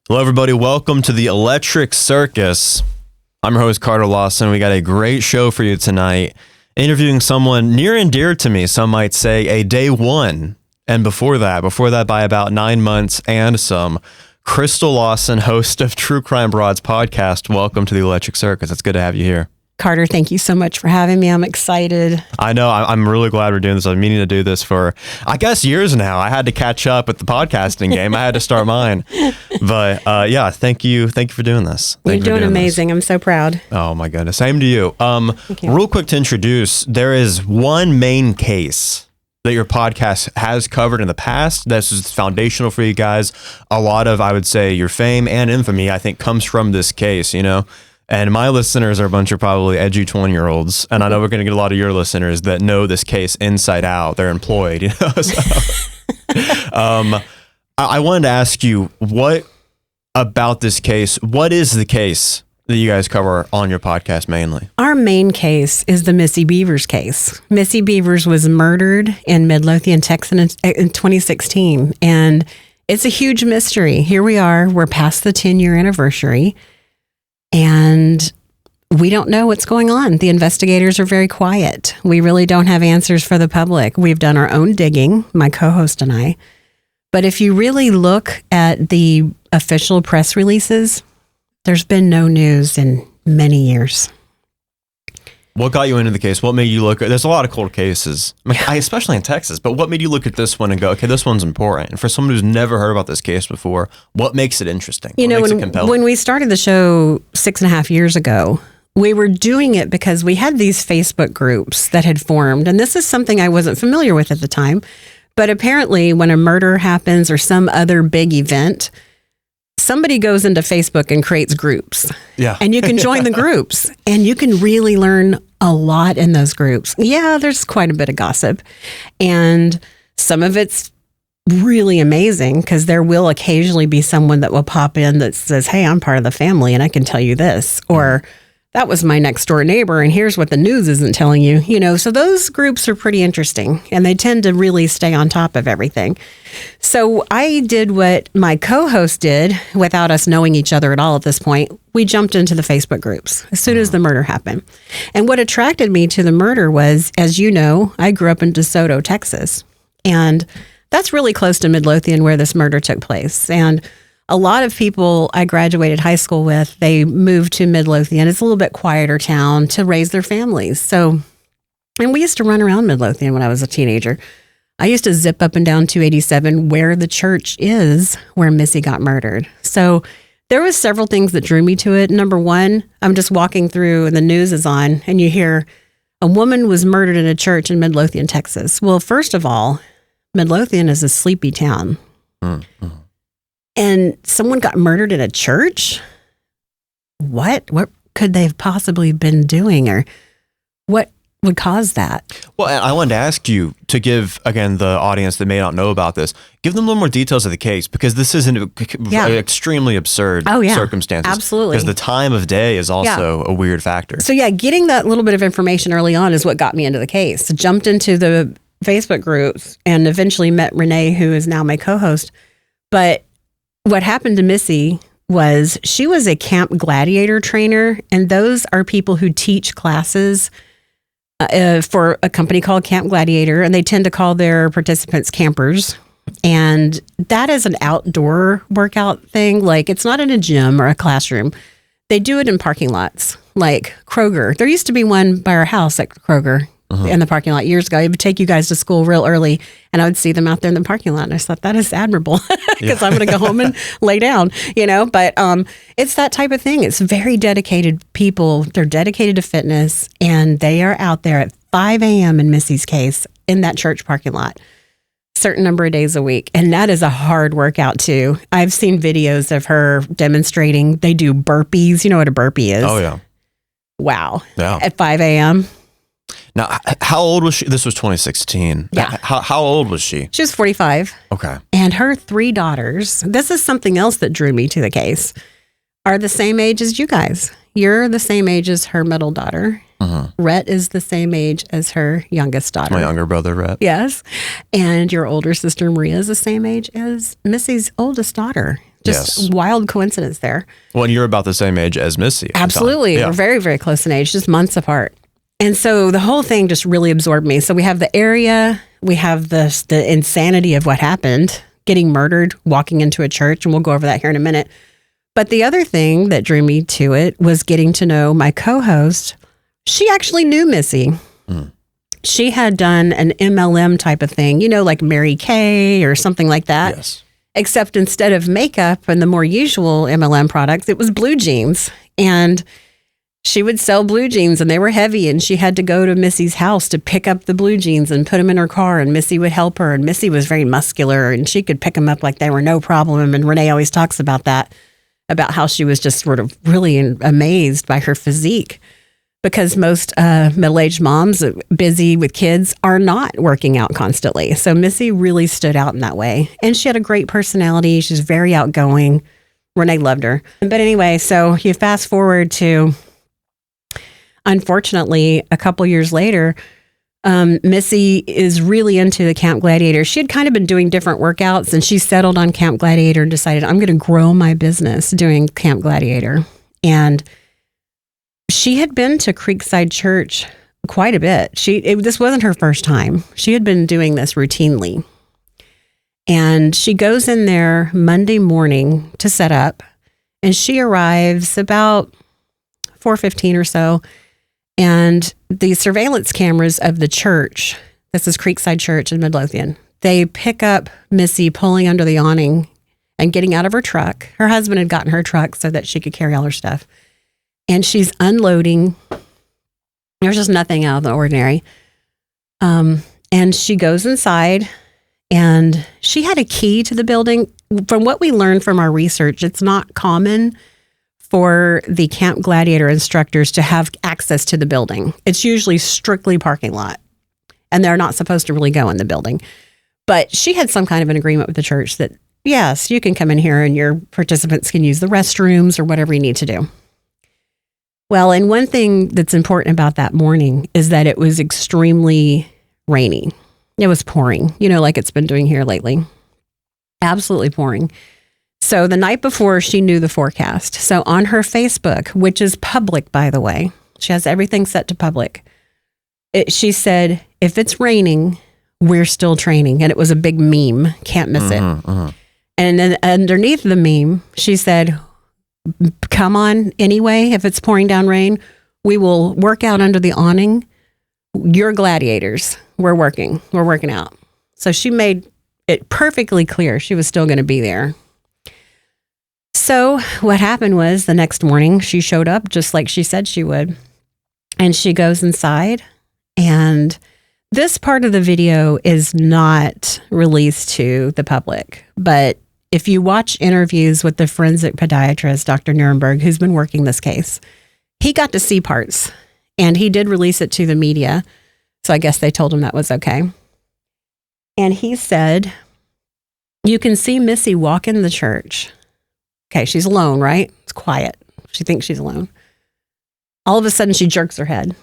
Hello, everybody. Welcome to the Electric Circus. I'm your host, Carter Lawson. We got a great show for you tonight. Interviewing someone near and dear to me, some might say a day one. And before that by about 9 months and some, Crystal Lawson, host of True Crime Broads podcast. Welcome to the Electric Circus. It's good to have you here. Carter, thank you so much for having me. I'm excited. I know. I'm really glad we're doing this. I've been meaning to do this for, I guess, years now. I had to catch up with the podcasting game. I had to start mine. But yeah, thank you. Thank you for doing this. You're doing amazing. I'm so proud. Oh, my goodness. Same to you. Real quick to introduce, there is one main case that your podcast has covered in the past. This is foundational for you guys. A lot of, I would say, your fame and infamy, I think, comes from this case, you know? And my listeners are a bunch of probably edgy 20-year-olds. And I know we're going to get a lot of your listeners that know this case inside out. They're employed, you know? So, I wanted to ask you, what about this case? What is the case that you guys cover on your podcast mainly? Our main case is the Missy Bevers case. Missy Bevers was murdered in Midlothian Texas in 2016. And it's a huge mystery. Here we are. We're past the 10-year anniversary. And we don't know what's going on. The investigators are very quiet. We really don't have answers for the public. We've done our own digging, my co-host and I. But if you really look at the official press releases, there's been no news in many years. What got you into the case? What made you look at, there's a lot of cold cases, especially in Texas, but what made you look at this one and go, okay, this one's important? And for someone who's never heard about this case before, what makes it interesting? You know, when we started the show 6.5 years ago, we were doing it because we had these Facebook groups that had formed. And this is something I wasn't familiar with at the time. But apparently when a murder happens or some other big event, somebody goes into Facebook and creates groups. Yeah. And you can join the groups and you can really learn a lot in those groups. Yeah, there's quite a bit of gossip. And some of it's really amazing because there will occasionally be someone that will pop in that says, hey, I'm part of the family and I can tell you this. Or that was my next door neighbor and here's what the news isn't telling you. You know, so those groups are pretty interesting and they tend to really stay on top of everything. So I did what my co-host did without us knowing each other at all at this point. We jumped into the Facebook groups as soon as the murder happened. And what attracted me to the murder was, as you know, I grew up in DeSoto, Texas. And that's really close to Midlothian where this murder took place. And a lot of people I graduated high school with, they moved to Midlothian. It's a little bit quieter town to raise their families. So, and we used to run around Midlothian when I was a teenager. I used to zip up and down 287 where the church is where Missy got murdered. So there was several things that drew me to it. Number one, I'm just walking through and the news is on and you hear a woman was murdered in a church in Midlothian, Texas. Well, first of all, Midlothian is a sleepy town. Mm-hmm. And someone got murdered in a church? What could they have possibly been doing? Or what would cause that? Well, I wanted to ask you to give, again, the audience that may not know about this, give them a little more details of the case because this is an extremely absurd circumstances. Absolutely. Because the time of day is also a weird factor. So yeah, getting that little bit of information early on is what got me into the case. Jumped into the Facebook groups and eventually met Renee, who is now my co-host. But what happened to Missy was she was a camp gladiator trainer, and those are people who teach classes for a company called Camp Gladiator, and they tend to call their participants campers. And that is an outdoor workout thing. Like, it's not in a gym or a classroom. They do it in parking lots, like Kroger. There used to be one by our house at Kroger. In the parking lot years ago. I would take you guys to school real early and I would see them out there in the parking lot. And I thought that is admirable because I'm going to go home and lay down, you know, but it's that type of thing. It's very dedicated people. They're dedicated to fitness and they are out there at 5 a.m. in Missy's case in that church parking lot, certain number of days a week. And that is a hard workout too. I've seen videos of her demonstrating. They do burpees. You know what a burpee is? Oh yeah. Wow. Yeah. At 5 a.m. Now, how old was she? This was 2016. Yeah. How old was she? She was 45. Okay. And her 3 daughters, this is something else that drew me to the case, are the same age as you guys. You're the same age as her middle daughter. Rhett is the same age as her youngest daughter. My younger brother, Rhett. Yes. And your older sister, Maria, is the same age as Missy's oldest daughter. Just wild coincidence there. Well, and you're about the same age as Missy. Absolutely. We're very, very close in age, just months apart. And so the whole thing just really absorbed me. So we have the area, we have the insanity of what happened, getting murdered, walking into a church, and we'll go over that here in a minute. But the other thing that drew me to it was getting to know my co-host. She actually knew Missy. She had done an MLM type of thing, like Mary Kay or something like that. Yes. Except instead of makeup and the more usual MLM products, it was blue jeans. And she would sell blue jeans and they were heavy. And she had to go to Missy's house to pick up the blue jeans and put them in her car. And Missy would help her. And Missy was very muscular and she could pick them up like they were no problem. And Renee always talks about that, about how she was just sort of really amazed by her physique. Because most middle-aged moms busy with kids are not working out constantly. So Missy really stood out in that way. And she had a great personality. She's very outgoing. Renee loved her. But anyway, so you fast forward to, unfortunately, a couple years later, Missy is really into the Camp Gladiator. She had kind of been doing different workouts and she settled on Camp Gladiator and decided, I'm going to grow my business doing Camp Gladiator. And she had been to Creekside Church quite a bit. This wasn't her first time. She had been doing this routinely. And she goes in there Monday morning to set up. And she arrives about 4:15 or so. And the surveillance cameras of the church, this is Creekside Church in Midlothian, they pick up Missy pulling under the awning and getting out of her truck. Her husband had gotten her truck so that she could carry all her stuff. And she's unloading. There's just nothing out of the ordinary. And she goes inside and she had a key to the building. From what we learned from our research, it's not common for the Camp Gladiator instructors to have access to the building. It's usually strictly parking lot. And they're not supposed to really go in the building. But she had some kind of an agreement with the church that, yes, you can come in here and your participants can use the restrooms or whatever you need to do. Well, and one thing that's important about that morning is that it was extremely rainy. It was pouring, like it's been doing here lately. Absolutely pouring. So the night before, she knew the forecast. So on her Facebook, which is public, by the way, she has everything set to public. She said, if it's raining, we're still training. And it was a big meme. Can't miss it. And then underneath the meme, she said, come on anyway. If it's pouring down rain, we will work out under the awning. You're gladiators. We're working out. So she made it perfectly clear she was still going to be there. So what happened was the next morning she showed up just like she said she would. And she goes inside. And this part of the video is not released to the public, but if you watch interviews with the forensic podiatrist, Dr. Nuremberg, who's been working this case, he got to see parts and he did release it to the media. So I guess they told him that was okay. And he said, you can see Missy walk in the church. Okay, she's alone, right? It's quiet. She thinks she's alone. All of a sudden, she jerks her head.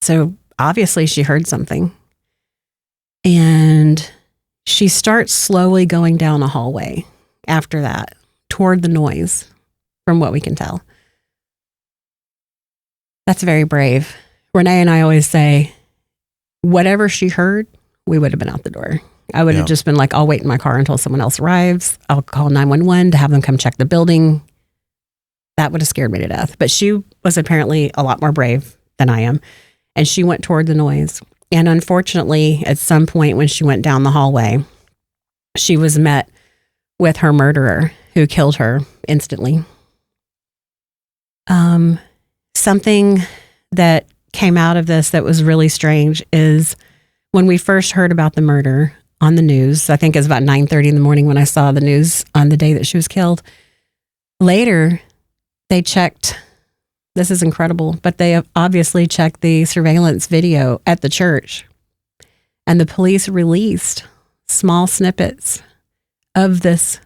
So obviously she heard something. And she starts slowly going down a hallway after that, toward the noise, from what we can tell. That's very brave. Renee and I always say, whatever she heard, we would have been out the door. I would have just been like, I'll wait in my car until someone else arrives. I'll call 911 to have them come check the building. That would have scared me to death. But she was apparently a lot more brave than I am. And she went toward the noise. And unfortunately, at some point when she went down the hallway, she was met with her murderer who killed her instantly. Something that came out of this that was really strange is when we first heard about the murder on the news, I think it was about 9:30 in the morning when I saw the news on the day that she was killed. Later, they checked, this is incredible, but they obviously checked the surveillance video at the church. And the police released small snippets of this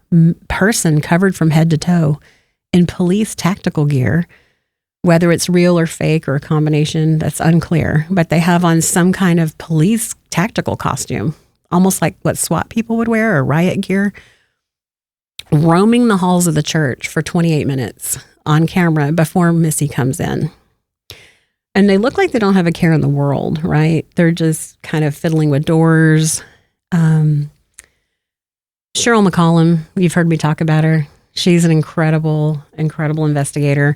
person covered from head to toe in police tactical gear. Whether it's real or fake or a combination, that's unclear. But they have on some kind of police tactical costume, almost like what SWAT people would wear or riot gear. roaming the halls of the church for 28 minutes on camera before Missy comes in. And they look like they don't have a care in the world, right? They're just kind of fiddling with doors. Cheryl McCollum, you've heard me talk about her. She's an incredible, incredible investigator.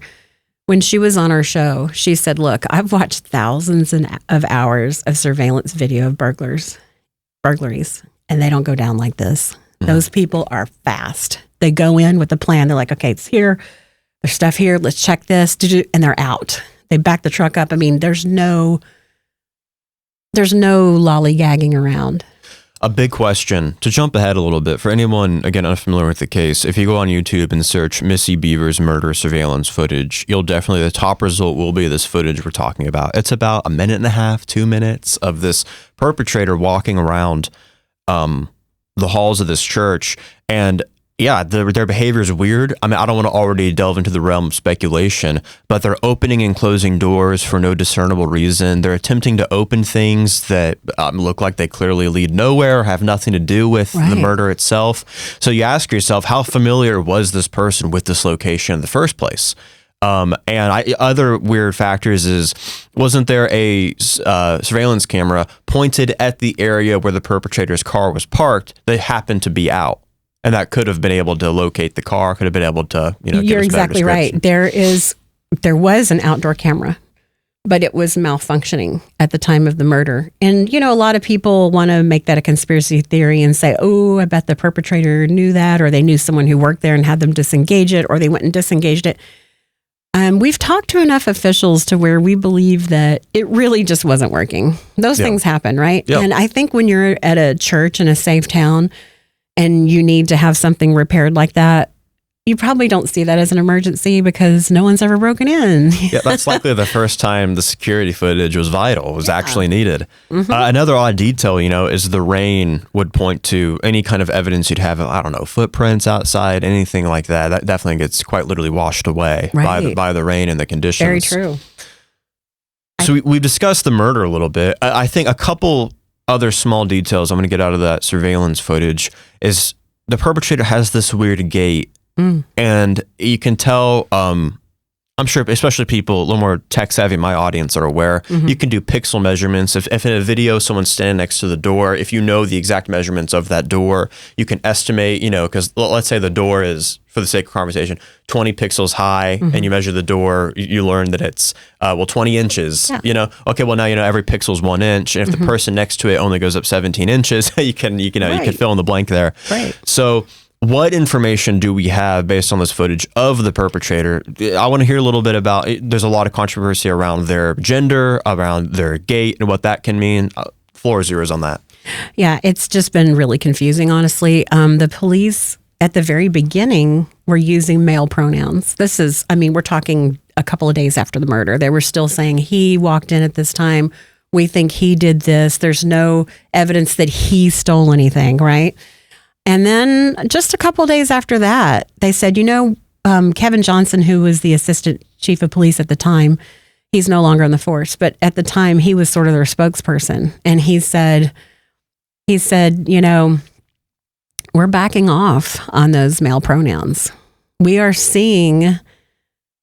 When she was on our show, she said, look, I've watched thousands of hours of surveillance video of burglaries, and they don't go down like this. Those people are fast. They go in with a plan. They're like, okay, it's here. There's stuff here. Let's check this. And they're out. They back the truck up. I mean, there's no lollygagging around. A big question, to jump ahead a little bit, for anyone, again, unfamiliar with the case, if you go on YouTube and search Missy Bevers murder surveillance footage, the top result will be this footage we're talking about. It's about 1.5 minutes, 2 minutes of this perpetrator walking around the halls of this church. And yeah, their behavior is weird. I mean, I don't want to already delve into the realm of speculation, but they're opening and closing doors for no discernible reason. They're attempting to open things that look like they clearly lead nowhere or have nothing to do with the murder itself. So you ask yourself, how familiar was this person with this location in the first place? Other weird factors is, wasn't there a surveillance camera pointed at the area where the perpetrator's car was parked that happened to be out? And that could have been able to locate the car, could have been able to, You're exactly right. There was an outdoor camera, but it was malfunctioning at the time of the murder. And, a lot of people want to make that a conspiracy theory and say, oh, I bet the perpetrator knew that, or they knew someone who worked there and had them disengage it, or they went and disengaged it. We've talked to enough officials to where we believe that it really just wasn't working. Those things happen, right? Yep. And I think when you're at a church in a safe town, and you need to have something repaired like that, you probably don't see that as an emergency because no one's ever broken in. Yeah, that's likely the first time the security footage was vital, was actually needed. Mm-hmm. Another odd detail, is the rain would point to any kind of evidence you'd have, I don't know, footprints outside, anything like that. That definitely gets quite literally washed away by the rain and the conditions. Very true. So we've discussed the murder a little bit. I think a couple other small details I'm going to get out of that surveillance footage is the perpetrator has this weird gait, and you can tell, I'm sure especially people a little more tech savvy in my audience are aware, you can do pixel measurements. If in a video someone's standing next to the door, if you know the exact measurements of that door, you can estimate, because let's say the door is, for the sake of conversation, 20 pixels high, and you measure the door, you learn that it's 20 inches. Yeah. Okay, well now every pixel is 1 inch, and if the person next to it only goes up 17 inches, you can fill in the blank there. Right. So what information do we have based on this footage of the perpetrator? I want to hear a little bit about, there's a lot of controversy around their gender, around their gait, and what that can mean. Floor is yours on that. Yeah, it's just been really confusing, honestly. The police at the very beginning were using male pronouns. This is, we're talking a couple of days after the murder. They were still saying he walked in at this time. We think he did this. There's no evidence that he stole anything, right? And then just a couple of days after that, they said, Kevin Johnson, who was the assistant chief of police at the time, he's no longer on the force, but at the time he was sort of their spokesperson. And he said, we're backing off on those male pronouns. We are seeing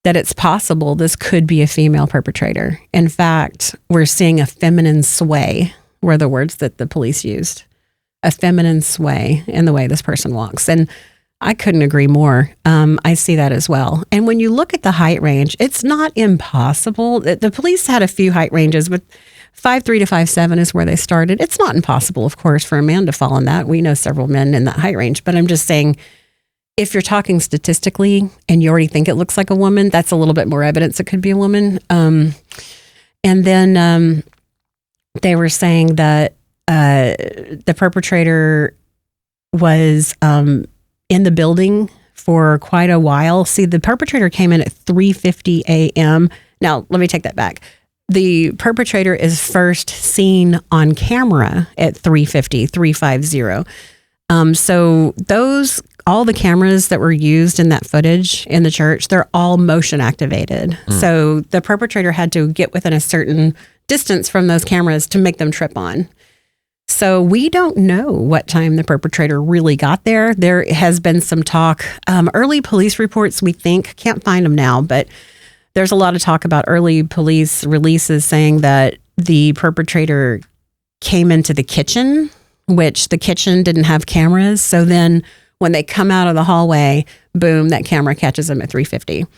that it's possible this could be a female perpetrator. In fact, we're seeing a feminine sway, were the words that the police used. A feminine sway in the way this person walks. And I couldn't agree more. I see that as well. And when you look at the height range, it's not impossible. The police had a few height ranges, but 5'3" to 5'7" is where they started. It's not impossible, of course, for a man to fall in that. We know several men in that height range, but I'm just saying, if you're talking statistically and you already think it looks like a woman, that's a little bit more evidence it could be a woman. And then they were saying that the perpetrator was in the building for quite a while. See, the perpetrator came in at 3:50 a.m. Now, let me take that back. The perpetrator is first seen on camera at 3:50. So all the cameras that were used in that footage in the church, they're all motion activated. So the perpetrator had to get within a certain distance from those cameras to make them trip on. So we don't know what time the perpetrator really got there. There has been some talk, early police reports, we think, can't find them now, but there's a lot of talk about early police releases saying that the perpetrator came into the kitchen, which the kitchen didn't have cameras. So then when they come out of the hallway, boom, that camera catches them at 3:50.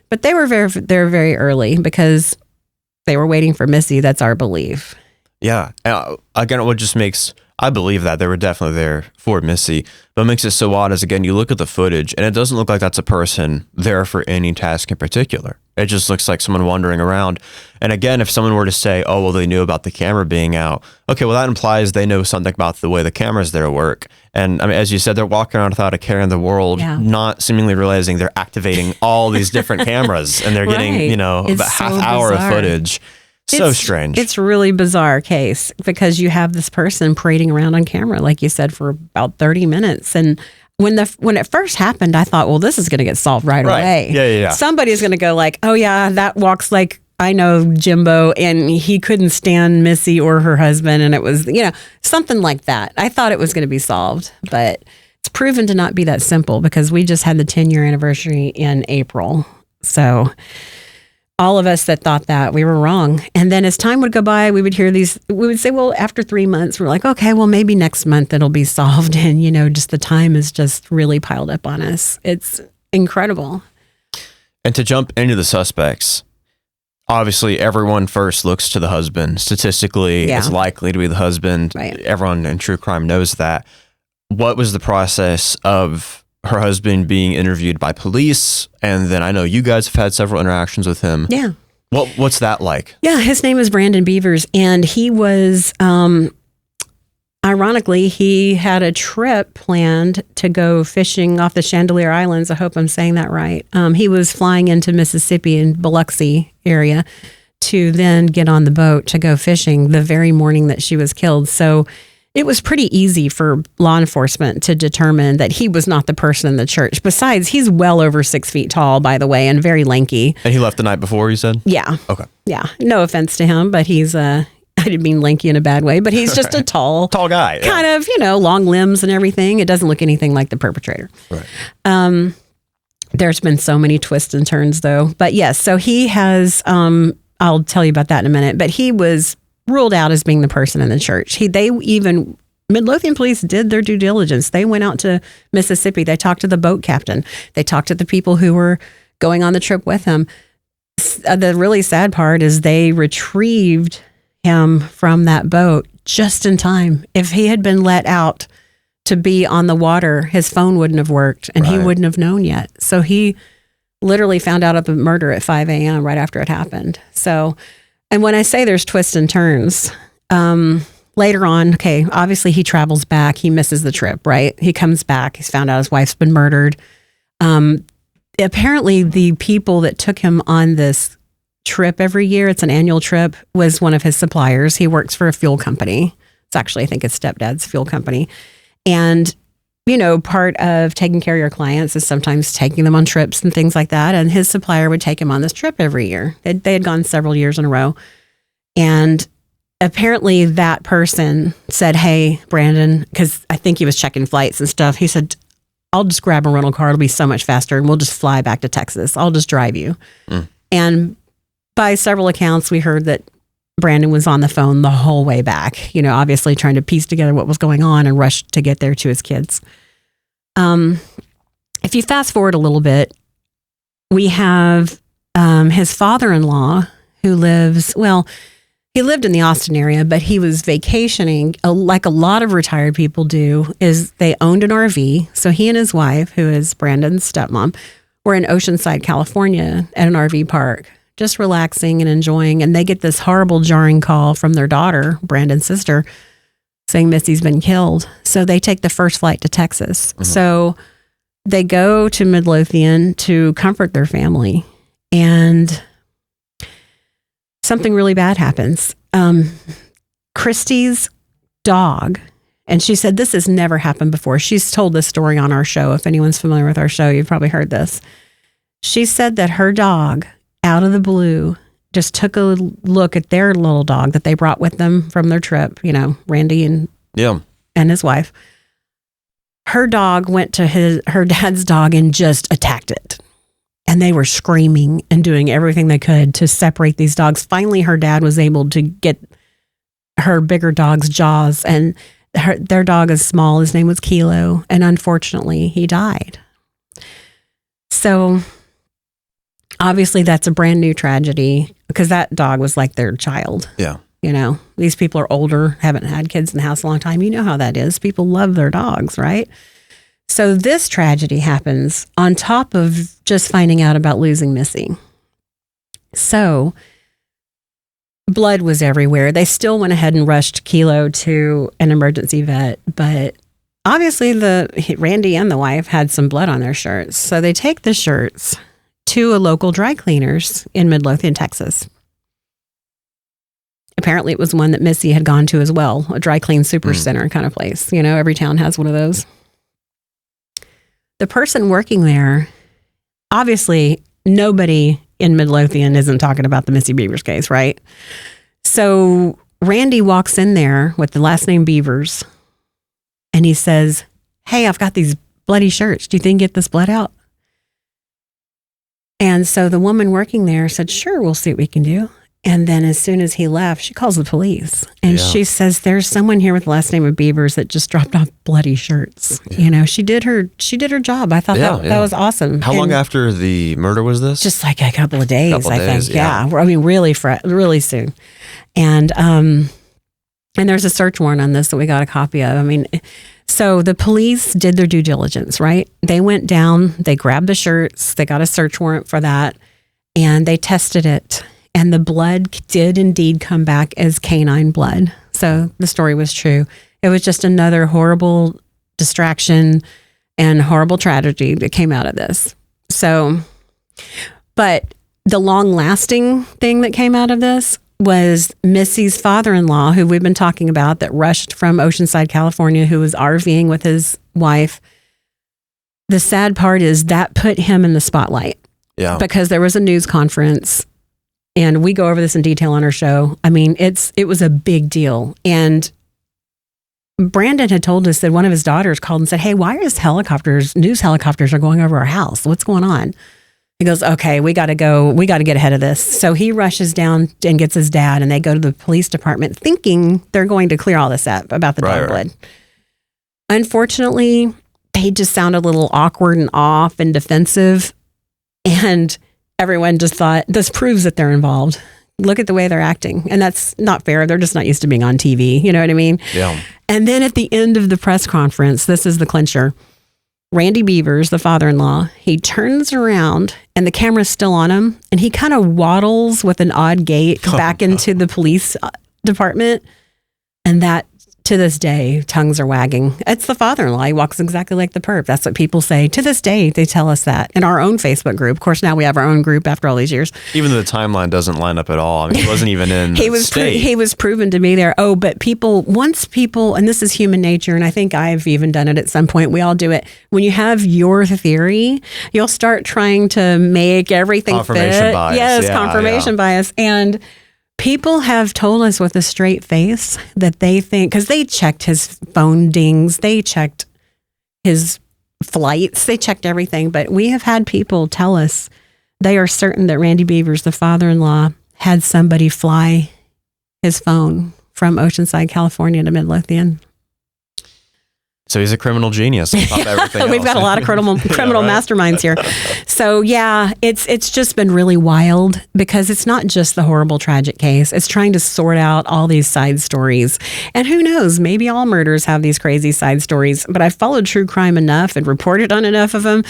But they're very early because they were waiting for Missy. That's our belief. Yeah. Again, what just makes, I believe that they were definitely there for Missy, but what makes it so odd is, again, you look at the footage and it doesn't look like that's a person there for any task in particular. It just looks like someone wandering around. And again, if someone were to say, oh, well, they knew about the camera being out. Okay, well, that implies they know something about the way the cameras there work. And I mean, as you said, they're walking around without a care in the world, not seemingly realizing they're activating all these different cameras and they're getting, about half hour of footage. So strange. It's really bizarre case because you have this person parading around on camera, like you said, for about 30 minutes. And when it first happened, I thought, well, this is going to get solved right away. Yeah. Somebody's going to go like, oh yeah, that walks like I know Jimbo, and he couldn't stand Missy or her husband, and it was something like that. I thought it was going to be solved, but it's proven to not be that simple because we just had the 10-year anniversary in April. So all of us that thought that, we were wrong. And then as time would go by, we would hear these, we would say, well, after 3 months, we're like, okay, well, maybe next month it'll be solved. And, just the time is just really piled up on us. It's incredible. And to jump into the suspects, obviously everyone first looks to the husband. Statistically, it's likely to be the husband. Right. Everyone in true crime knows that. What was the process of her husband being interviewed by police? And then I know you guys have had several interactions with him. Yeah. What's that like? Yeah, his name is Brandon Bevers, and he was, ironically, he had a trip planned to go fishing off the Chandelier Islands. I hope I'm saying that right. He was flying into Mississippi in Biloxi area to then get on the boat to go fishing the very morning that she was killed. So it was pretty easy for law enforcement to determine that he was not the person in the church. Besides, he's well over 6 feet tall, by the way, and very lanky. And he left the night before, you said? Yeah. Okay. Yeah. No offense to him, but he's I didn't mean lanky in a bad way, but he's just a tall guy. Kind of, long limbs and everything. It doesn't look anything like the perpetrator. Right. There's been so many twists and turns, though. But yes, so he has, I'll tell you about that in a minute, but he was ruled out as being the person in the church. Midlothian police did their due diligence. They went out to Mississippi. They talked to the boat captain. They talked to the people who were going on the trip with him. The really sad part is they retrieved him from that boat just in time. If he had been let out to be on the water, his phone wouldn't have worked and he wouldn't have known yet. So he literally found out of the murder at 5 a.m. right after it happened. So, and when I say there's twists and turns, later on, okay, obviously he travels back. He misses the trip, right? He comes back. He's found out his wife's been murdered. Apparently the people that took him on this trip every year, it's an annual trip, was one of his suppliers. He works for a fuel company. It's actually, I think, his stepdad's fuel company. And, part of taking care of your clients is sometimes taking them on trips and things like that. And his supplier would take him on this trip every year. They had gone several years in a row. And apparently that person said, hey, Brandon, because I think he was checking flights and stuff. He said, I'll just grab a rental car. It'll be so much faster and we'll just fly back to Texas. I'll just drive you. And by several accounts, we heard that Brandon was on the phone the whole way back, obviously trying to piece together what was going on and rush to get there to his kids. If you fast forward a little bit, we have his father-in-law who he lived in the Austin area, but he was vacationing like a lot of retired people do. Is they owned an RV. So he and his wife, who is Brandon's stepmom, were in Oceanside, California at an RV park, just relaxing and enjoying. And they get this horrible jarring call from their daughter, Brandon's sister, saying Missy's been killed. So they take the first flight to Texas. Mm-hmm. So they go to Midlothian to comfort their family. And something really bad happens. Christy's dog, and she said this has never happened before. She's told this story on our show. If anyone's familiar with our show, you've probably heard this. She said that her dog, out of the blue, just took a look at their little dog that they brought with them from their trip, Randy and Yeah. And his wife. Her dog went to her dad's dog and just attacked it. And they were screaming and doing everything they could to separate these dogs. Finally, her dad was able to get her bigger dog's jaws, and their dog is small. His name was Kilo, and unfortunately, he died. So obviously, that's a brand new tragedy because that dog was like their child. Yeah. You know, these people are older, haven't had kids in the house a long time. You know how that is. People love their dogs, right? So this tragedy happens on top of just finding out about losing Missy. So blood was everywhere. They still went ahead and rushed Kilo to an emergency vet, but obviously Randy and the wife had some blood on their shirts. So they take the shirts to a local dry cleaners in Midlothian, Texas. Apparently it was one that Missy had gone to as well, a dry clean super center kind of place. You know, every town has one of those. The person working there, obviously nobody in Midlothian isn't talking about the Missy Bevers case, right? So Randy walks in there with the last name Bevers and he says, "Hey, I've got these bloody shirts. Do you think you can get this blood out?" And so the woman working there said, "Sure, we'll see what we can do." And then as soon as he left, she calls the police and she says, "There's someone here with the last name of Bevers that just dropped off bloody shirts." Yeah. You know, she did her job. I thought that was awesome. How long after the murder was this? Just like a couple of days, I think. Yeah. I mean, really soon. And there's a search warrant on this that we got a copy of. I mean, so the police did their due diligence, right? They went down, they grabbed the shirts, they got a search warrant for that, and they tested it. And the blood did indeed come back as canine blood. So the story was true. It was just another horrible distraction and horrible tragedy that came out of this. So, but the long-lasting thing that came out of this was Missy's father-in-law, who we've been talking about, that rushed from Oceanside, California, who was RVing with his wife. The sad part is that put him in the spotlight. Yeah. Because there was a news conference. And we go over this in detail on our show. I mean, it was a big deal. And Brandon had told us that one of his daughters called and said, "Hey, why is news helicopters are going over our house? What's going on?" He goes, "Okay, we got to go. We got to get ahead of this." So he rushes down and gets his dad, and they go to the police department thinking they're going to clear all this up about the dog blood. Unfortunately, they just sounded a little awkward and off and defensive. And everyone just thought, this proves that they're involved. Look at the way they're acting. And that's not fair. They're just not used to being on TV. You know what I mean? Yeah. And then at the end of the press conference, this is the clincher. Randy Bevers, the father-in-law, he turns around and the camera's still on him. And he kind of waddles with an odd gait back into the police department. And that, to this day, tongues are wagging. It's the father-in-law. He walks exactly like the perp. That's what people say. To this day, they tell us that in our own Facebook group. Of course, now we have our own group after all these years. Even though the timeline doesn't line up at all. I mean, he wasn't even in he was proven to be there. Oh, but once people, and this is human nature, and I think I've even done it at some point. We all do it. When you have your theory, you'll start trying to make everything confirmation fit. bias. Yes, confirmation bias. And people have told us with a straight face that they think, because they checked his phone dings, they checked his flights, they checked everything. But we have had people tell us they are certain that Randy Bevers, the father-in-law, had somebody fly his phone from Oceanside, California to Midlothian. So he's a criminal genius. On top of everything We've got a lot of criminal masterminds here. So yeah, it's just been really wild because it's not just the horrible tragic case. It's trying to sort out all these side stories. And who knows, maybe all murders have these crazy side stories, but I've followed true crime enough and reported on enough of them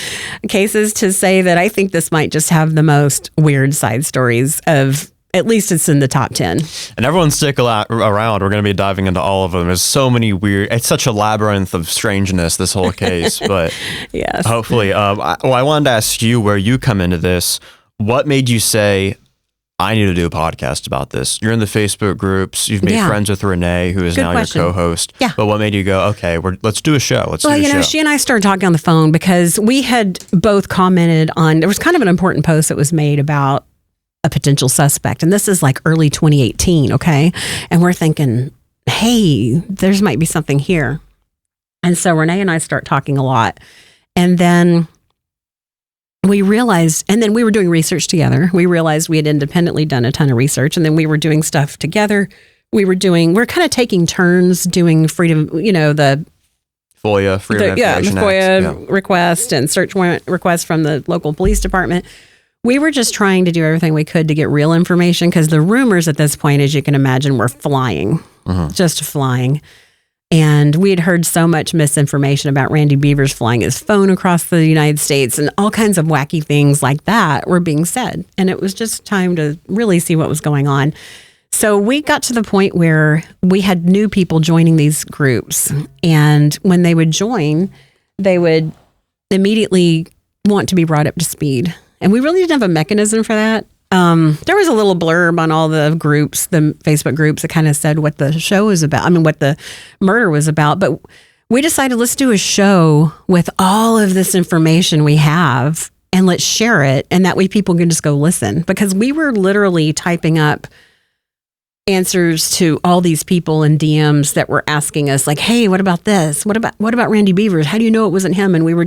cases to say that I think this might just have the most weird side stories of, at least it's in the top 10. And everyone stick around. We're going to be diving into all of them. There's so many weird, it's such a labyrinth of strangeness, this whole case. But yes. Hopefully, I wanted to ask you where you come into this. What made you say, I need to do a podcast about this? You're in the Facebook groups. You've made friends with Renee, who is now your co-host. Yeah. But what made you go, okay, let's do a show. She and I started talking on the phone because we had both commented on, there was kind of an important post that was made about a potential suspect. And this is like early 2018, okay? And we're thinking, hey, there's might be something here. And so Renee and I start talking a lot. And then we realized, and then we were doing research together. We realized we had independently done a ton of research, and then we were doing stuff together. We're kind of taking turns doing freedom, the FOIA, Freedom of Information the FOIA request and search warrant request from the local police department. We were just trying to do everything we could to get real information, because the rumors at this point, as you can imagine, were flying, just flying. And we had heard so much misinformation about Randy Bevers flying his phone across the United States, and all kinds of wacky things like that were being said. And it was just time to really see what was going on. So we got to the point where we had new people joining these groups. And when they would join, they would immediately want to be brought up to speed. And we really didn't have a mechanism for that. There was a little blurb on all the groups, the Facebook groups, that kind of said what the show was about. What the murder was about. But we decided, let's do a show with all of this information we have, and let's share it. And that way people can just go listen, because we were literally typing up answers to all these people in DMs that were asking us, like, hey, what about this? What about Randy Bevers? How do you know it wasn't him? And we were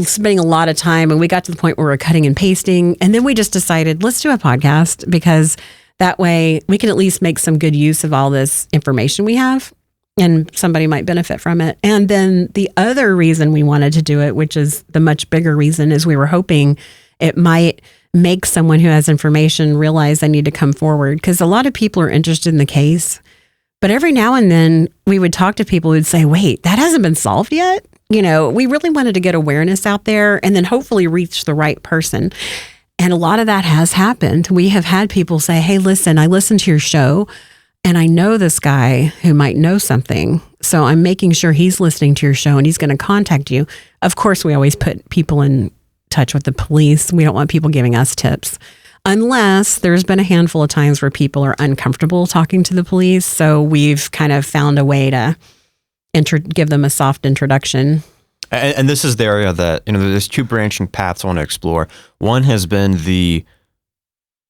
spending a lot of time, and we got to the point where we're cutting and pasting. And then we just decided, let's do a podcast, because that way we can at least make some good use of all this information we have, and somebody might benefit from it. And then the other reason we wanted to do it, which is the much bigger reason, is we were hoping it might make someone who has information realize they need to come forward, because a lot of people are interested in the case. But every now and then we would talk to people who would say, wait, that hasn't been solved yet. We really wanted to get awareness out there and then hopefully reach the right person. And a lot of that has happened. We have had people say, hey, listen, I listened to your show and I know this guy who might know something. So I'm making sure he's listening to your show and he's going to contact you. Of course, we always put people in touch with the police. We don't want people giving us tips, unless there's been a handful of times where people are uncomfortable talking to the police. So we've kind of found a way to give them a soft introduction. And this is the area that, there's two branching paths I want to explore. One has been the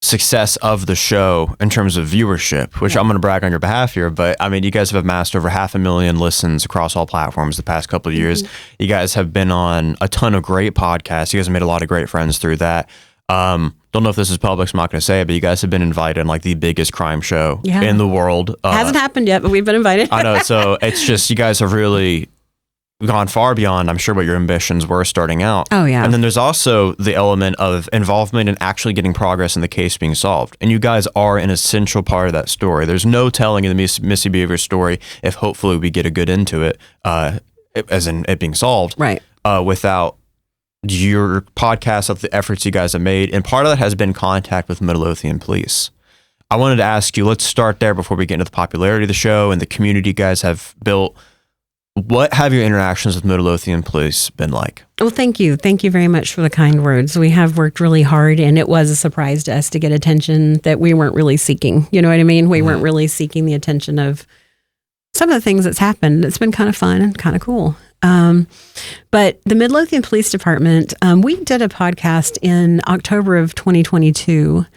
success of the show in terms of viewership, which I'm going to brag on your behalf here. But you guys have amassed over 500,000 listens across all platforms the past couple of years. You guys have been on a ton of great podcasts. You guys have made a lot of great friends through that. Don't know if this is public, so I'm not going to say it, but you guys have been invited on the biggest crime show in the world. Hasn't happened yet, but we've been invited. I know. So it's just, you guys have really gone far beyond, I'm sure, what your ambitions were starting out. Oh, yeah. And then there's also the element of involvement in actually getting progress in the case being solved. And you guys are an essential part of that story. There's no telling in the Missy Bevers story, if hopefully we get a good into it, as in it being solved, right? Without your podcast, of the efforts you guys have made. And part of that has been contact with Midlothian police. I wanted to ask you, let's start there before we get into the popularity of the show and the community you guys have built. What have your interactions with Midlothian police been like? Well, thank you. Thank you very much for the kind words. We have worked really hard, and it was a surprise to us to get attention that we weren't really seeking. You know what I mean? We weren't really seeking the attention of some of the things that's happened. It's been kind of fun and kind of cool. But the Midlothian Police Department, we did a podcast in October of 2022.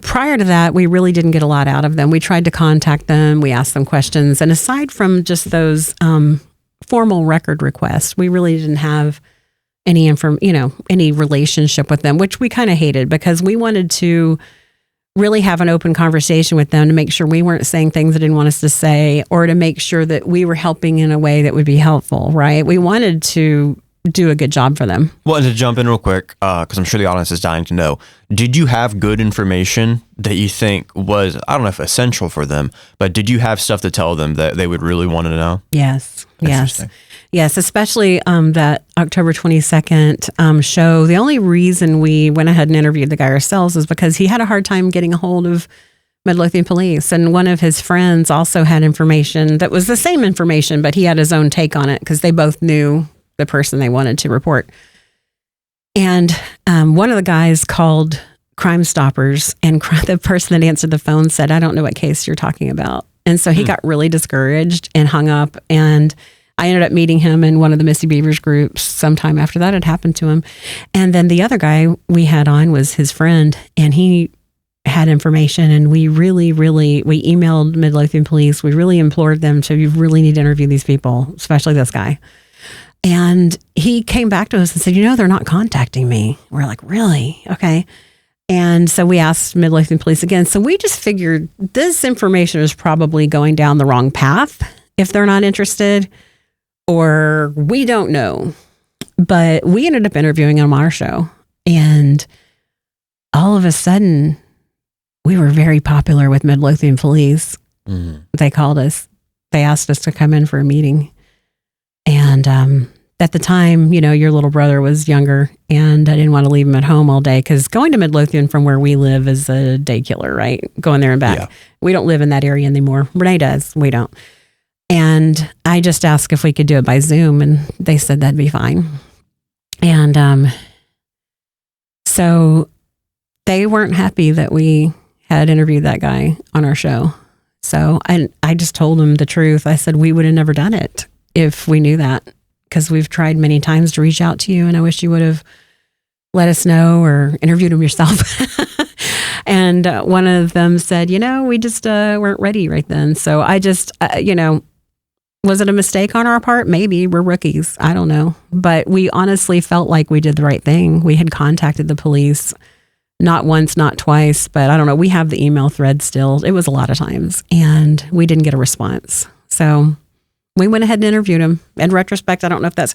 Prior to that, we really didn't get a lot out of them. We tried to contact them. We asked them questions. And aside from just those formal record requests, we really didn't have any any relationship with them, which we kind of hated, because we wanted to really have an open conversation with them to make sure we weren't saying things they didn't want us to say, or to make sure that we were helping in a way that would be helpful, right? We wanted to do a good job for them. Well, and to jump in real quick, because I'm sure the audience is dying to know, did you have good information that you think was, I don't know if essential for them, but did you have stuff to tell them that they would really want to know? Yes. Yes, especially that October 22nd show. The only reason we went ahead and interviewed the guy ourselves is because he had a hard time getting a hold of Midlothian police. And one of his friends also had information that was the same information, but he had his own take on it, because they both knew the person they wanted to report. And one of the guys called Crime Stoppers, and the person that answered the phone said, I don't know what case you're talking about. And so he got really discouraged and hung up. And I ended up meeting him in one of the Missy Bevers groups sometime after that had happened to him. And then the other guy we had on was his friend, and he had information, and we emailed Midlothian police. We really implored them to, you really need to interview these people, especially this guy. And he came back to us and said, they're not contacting me. We're like, really? Okay. And so we asked Midlothian police again. So we just figured this information is probably going down the wrong path if they're not interested, or we don't know. But we ended up interviewing him on our show. And all of a sudden, we were very popular with Midlothian police. Mm-hmm. They called us. They asked us to come in for a meeting. And at the time, your little brother was younger, and I didn't want to leave him at home all day, because going to Midlothian from where we live is a day killer, right? Going there and back. Yeah. We don't live in that area anymore. Renee does. We don't. And I just asked if we could do it by Zoom, and they said that'd be fine. And so they weren't happy that we had interviewed that guy on our show. So I just told them the truth. I said, we would have never done it if we knew that, because we've tried many times to reach out to you, and I wish you would have let us know or interviewed him yourself. And one of them said, we just weren't ready right then. So I just, was it a mistake on our part? Maybe. We're rookies. I don't know. But we honestly felt like we did the right thing. We had contacted the police, not once, not twice, but I don't know. We have the email thread still. It was a lot of times, and we didn't get a response. So we went ahead and interviewed him. In retrospect, I don't know if that's,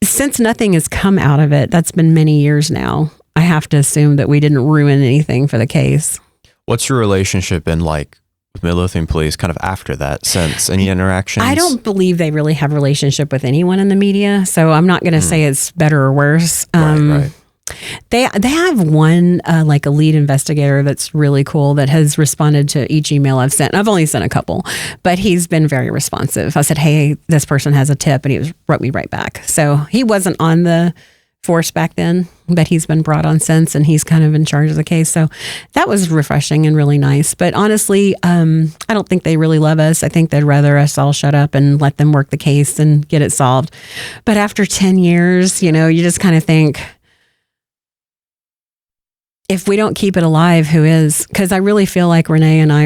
since nothing has come out of it, that's been many years now, I have to assume that we didn't ruin anything for the case. What's your relationship been like with Midlothian police kind of after that, since any interactions? I don't believe they really have a relationship with anyone in the media, so I'm not going to say it's better or worse. Right. They have one like a lead investigator that's really cool that has responded to each email I've sent. I've only sent a couple, but he's been very responsive. I said, hey, this person has a tip, and he wrote me right back. So he wasn't on the force back then, but he's been brought on since, and he's kind of in charge of the case. So that was refreshing and really nice. But honestly, I don't think they really love us. I think they'd rather us all shut up and let them work the case and get it solved. But after 10 years, you just kind of think, if we don't keep it alive, who is? Because I really feel like Renee and I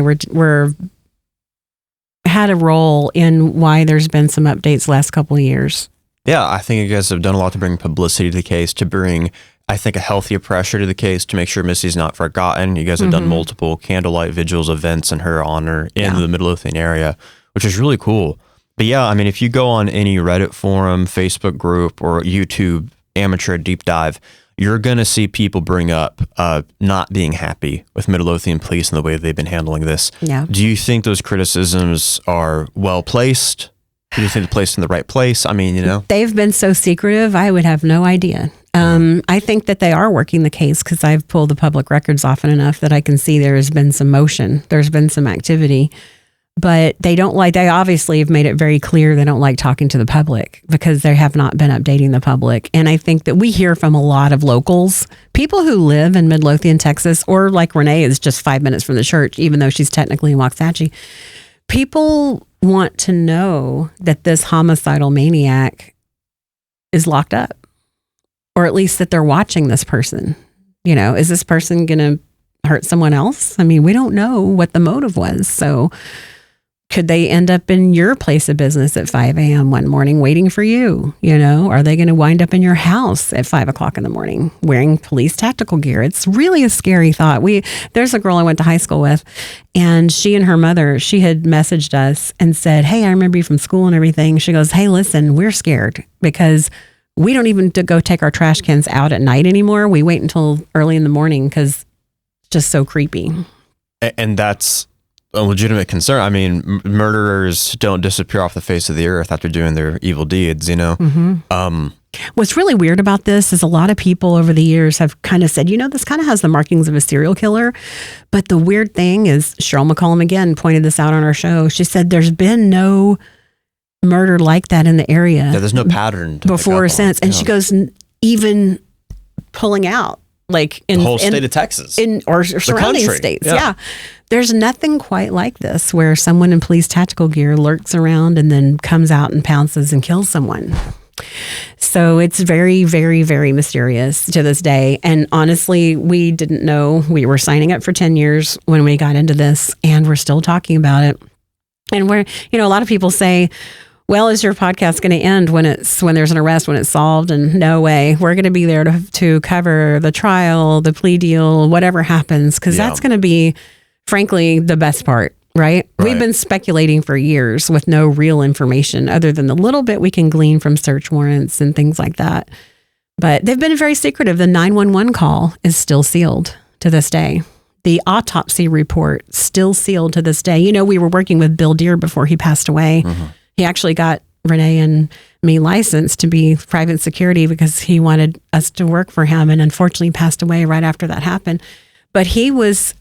had a role in why there's been some updates last couple of years. Yeah, I think you guys have done a lot to bring publicity to the case, to bring, I think, a healthier pressure to the case, to make sure Missy's not forgotten. You guys have done multiple candlelight vigils events in her honor in the Midlothian area, which is really cool. But yeah, I mean, if you go on any Reddit forum, Facebook group, or YouTube amateur deep dive, you're going to see people bring up not being happy with Midlothian police and the way they've been handling this. Yeah. Do you think those criticisms are well placed? Do you think they're placed in the right place? I mean, They've been so secretive, I would have no idea. I think that they are working the case, because I've pulled the public records often enough that I can see there has been some motion. There's been some activity. But they obviously have made it very clear they don't like talking to the public, because they have not been updating the public. And I think that we hear from a lot of locals, people who live in Midlothian, Texas, or like Renee is just 5 minutes from the church, even though she's technically in Waxahachie. People want to know that this homicidal maniac is locked up, or at least that they're watching this person. Is this person going to hurt someone else? I mean, we don't know what the motive was. So could they end up in your place of business at 5 a.m. one morning waiting for you? Are they going to wind up in your house at 5 o'clock in the morning wearing police tactical gear? It's really a scary thought. There's a girl I went to high school with, and she and her mother, she had messaged us and said, hey, I remember you from school and everything. She goes, hey, listen, we're scared because we don't even go take our trash cans out at night anymore. We wait until early in the morning because it's just so creepy. And that's a legitimate concern. I mean, murderers don't disappear off the face of the earth after doing their evil deeds, What's really weird about this is a lot of people over the years have kind of said, this kind of has the markings of a serial killer. But the weird thing is, Cheryl McCollum again pointed this out on our show. She said there's been no murder like that in the area. Yeah, there's no pattern before or since. And she goes, even pulling out, like in the whole state of Texas, or surrounding states. Yeah. There's nothing quite like this, where someone in police tactical gear lurks around and then comes out and pounces and kills someone. So it's very, very, very mysterious to this day. And honestly, we didn't know. We were signing up for 10 years when we got into this, and we're still talking about it. And a lot of people say, well, is your podcast going to end when there's an arrest, when it's solved? And no way. We're going to be there to cover the trial, the plea deal, whatever happens, because that's going to be, frankly, the best part. Right? We've been speculating for years with no real information other than the little bit we can glean from search warrants and things like that. But they've been very secretive. The 911 call is still sealed to this day. The autopsy report still sealed to this day. We were working with Bill Deere before he passed away. Mm-hmm. He actually got Renee and me licensed to be private security because he wanted us to work for him, and unfortunately passed away right after that happened. But he was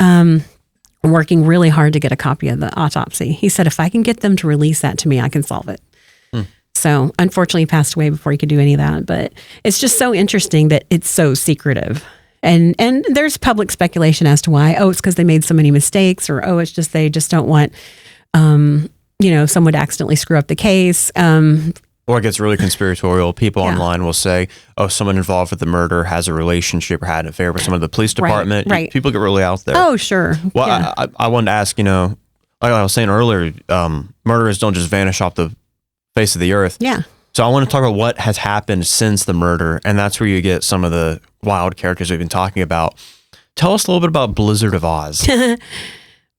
working really hard to get a copy of the autopsy. He said, if I can get them to release that to me, I can solve it. So unfortunately he passed away before he could do any of that. But it's just so interesting that it's so secretive. And there's public speculation as to why. Oh, it's because they made so many mistakes, or, oh, it's just they just don't want, someone to accidentally screw up the case. Or it gets really conspiratorial. People online will say, oh, someone involved with the murder has a relationship or had an affair with someone at the police department. Right. People get really out there. Oh, sure. Well, I wanted to ask, like I was saying earlier, murderers don't just vanish off the face of the earth. Yeah. So I want to talk about what has happened since the murder, and that's where you get some of the wild characters we've been talking about. Tell us a little bit about Blizzard of Oz.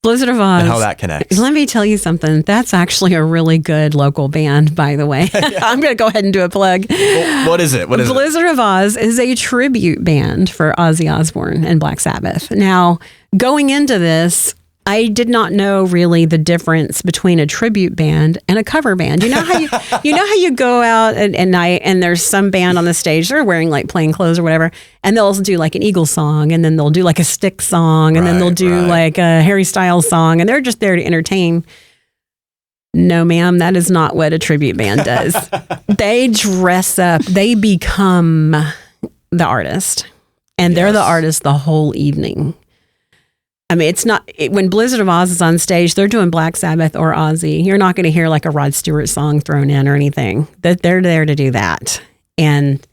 Blizzard of Oz. And how that connects. Let me tell you something. That's actually a really good local band, by the way. I'm going to go ahead and do a plug. Well, what is it? Blizzard of Oz is a tribute band for Ozzy Osbourne and Black Sabbath. Now, going into this, I did not know really the difference between a tribute band and a cover band. You know how you go out at night and there's some band on the stage, they're wearing like plain clothes or whatever, and they'll do like an Eagles song, and then they'll do like a Styx song, and then they'll do like a Harry Styles song, and they're just there to entertain. No, ma'am, that is not what a tribute band does. They dress up, they become the artist, and they're the artist the whole evening. I mean, when Blizzard of Oz is on stage, they're doing Black Sabbath or Ozzy. You're not going to hear like a Rod Stewart song thrown in or anything. They're there to do that. And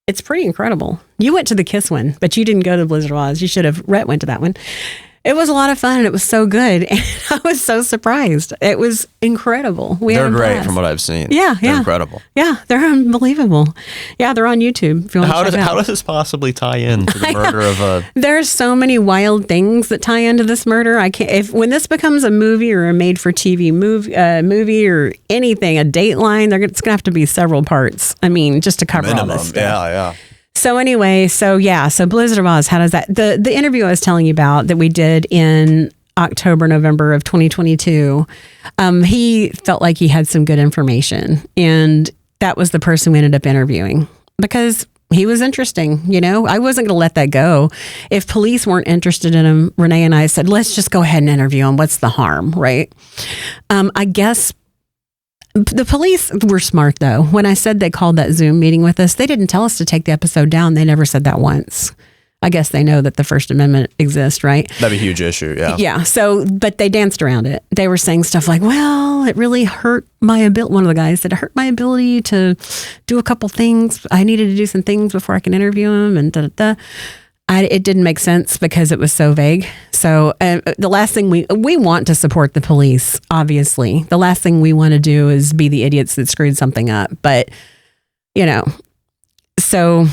it's pretty incredible. You went to the Kiss one, but you didn't go to Blizzard of Oz. You should have. Rhett went to that one. It was a lot of fun, and it was so good. And I was so surprised. It was incredible. They're great from what I've seen. Yeah. They're incredible. Yeah, they're unbelievable. Yeah, they're on YouTube. If you want to check it out. How does this possibly tie in to the murder of a... There's so many wild things that tie into this murder. I can't. When this becomes a movie or a made-for-TV movie or anything, a Dateline, it's going to have to be several parts. I mean, just to cover all this stuff. Yeah. So anyway, so Blizzard of Oz, how does that, the interview I was telling you about that we did in October, November of 2022, he felt like he had some good information, and that was the person we ended up interviewing because he was interesting. I wasn't going to let that go. If police weren't interested in him, Renee and I said, let's just go ahead and interview him. What's the harm, right? I guess the police were smart, though. When I said they called that Zoom meeting with us, they didn't tell us to take the episode down. They never said that once. I guess they know that the First Amendment exists, right? That'd be a huge issue, yeah. Yeah, but they danced around it. They were saying stuff like, well, it really hurt my ability. One of the guys said, it hurt my ability to do a couple things. I needed to do some things before I can interview him, and da-da-da. It didn't make sense because it was so vague. So the last thing we want to support the police, obviously. The last thing we want to do is be the idiots that screwed something up. But, so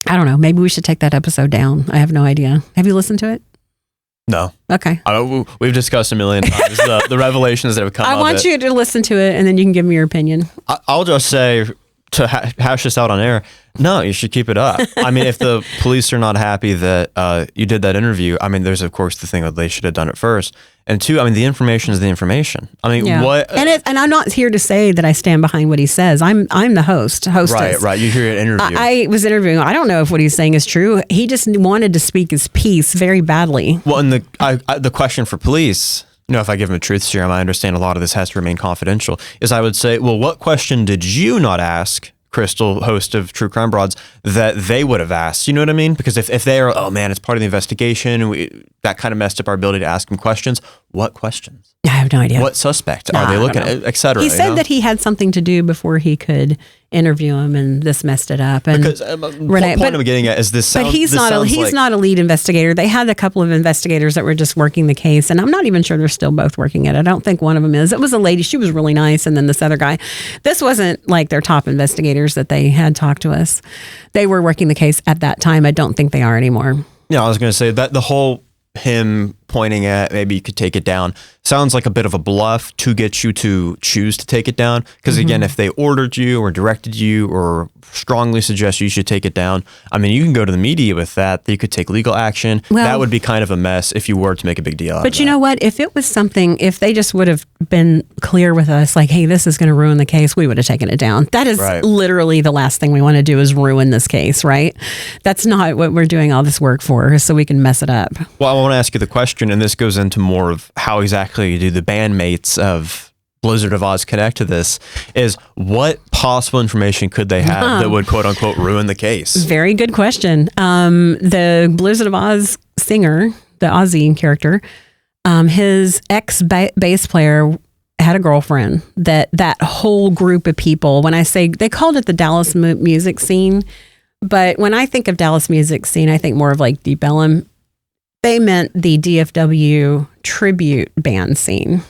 I don't know. Maybe we should take that episode down. I have no idea. Have you listened to it? No. Okay. We've discussed a million times the revelations that have come. I want you to listen to it, and then you can give me your opinion. I'll just say, to hash this out on air, no, you should keep it up. I mean, if the police are not happy that you did that interview, I mean, there's of course the thing that they should have done it first. And two, I mean, the information is the information. I mean, what? And I'm not here to say that I stand behind what he says. I'm the hostess. Right. You hear an interview. I was interviewing. I don't know if what he's saying is true. He just wanted to speak his piece very badly. Well, and the question for police, if I give him a truth serum, I understand a lot of this has to remain confidential, is I would say, well, what question did you not ask Crystal, host of True Crime Broads, that they would have asked? You know what I mean? Because if they are, oh man, it's part of the investigation, that kind of messed up our ability to ask him questions. What questions? I have no idea. What suspect are they looking at, et cetera? He said that he had something to do before he could interview him, and this messed it up. And because Renee, point I'm getting at is this. But he's not a lead investigator. They had a couple of investigators that were just working the case, and I'm not even sure they're still both working it. I don't think one of them is. It was a lady. She was really nice, and then this other guy. This wasn't like their top investigators that they had talked to us. They were working the case at that time. I don't think they are anymore. Yeah, I was going to say that the whole him pointing at maybe you could take it down sounds like a bit of a bluff to get you to choose to take it down. Because again, if they ordered you or directed you or strongly suggest you should take it down, I mean, you can go to the media with that. You could take legal action. Well, that would be kind of a mess if you were to make a big deal out of it. But you know what? If it was something, if they just would have been clear with us, like, hey, this is going to ruin the case, we would have taken it down. That is literally the last thing we want to do is ruin this case, right? That's not what we're doing all this work for, so we can mess it up. Well, I want to ask you the question, and this goes into more of how exactly do the bandmates of Blizzard of Oz connect to this, is what possible information could they have that would quote unquote ruin the case? Very good question. The Blizzard of Oz singer, the Ozzy character, his ex-bass player had a girlfriend that whole group of people, when I say, they called it the Dallas music scene, but when I think of Dallas music scene, I think more of like Deep Ellum. They meant the DFW tribute band scene.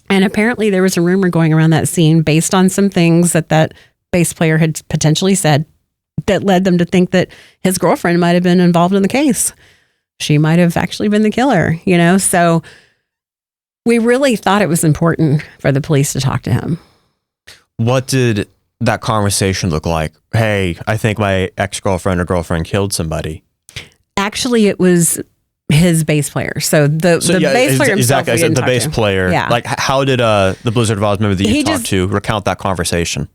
And apparently there was a rumor going around that scene based on some things that bass player had potentially said that led them to think that his girlfriend might have been involved in the case. She might have actually been the killer, you know? So we really thought it was important for the police to talk to him. What did that conversation look like? Hey, I think my ex-girlfriend or girlfriend killed somebody. Actually, it was his bass player. So the bass player himself. Exactly. I said the bass player. Yeah. Like, how did the Blizzard of Oz member that you talked to recount that conversation?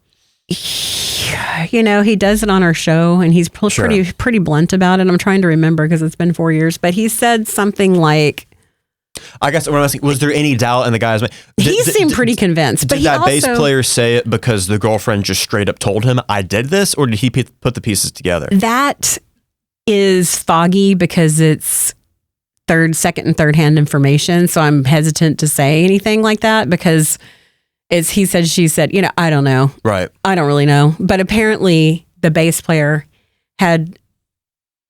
You know, he does it on our show, and he's pretty blunt about it. I'm trying to remember because it's been 4 years, but he said something like, I guess what I'm asking, was there any doubt in the guy's mind? He seemed pretty convinced. Did that bass player say it because the girlfriend just straight up told him, I did this, or did he put the pieces together? That is foggy because it's second and third hand information. So I'm hesitant to say anything like that because it's he said, she said, you know, I don't know. Right. I don't really know. But apparently the bass player had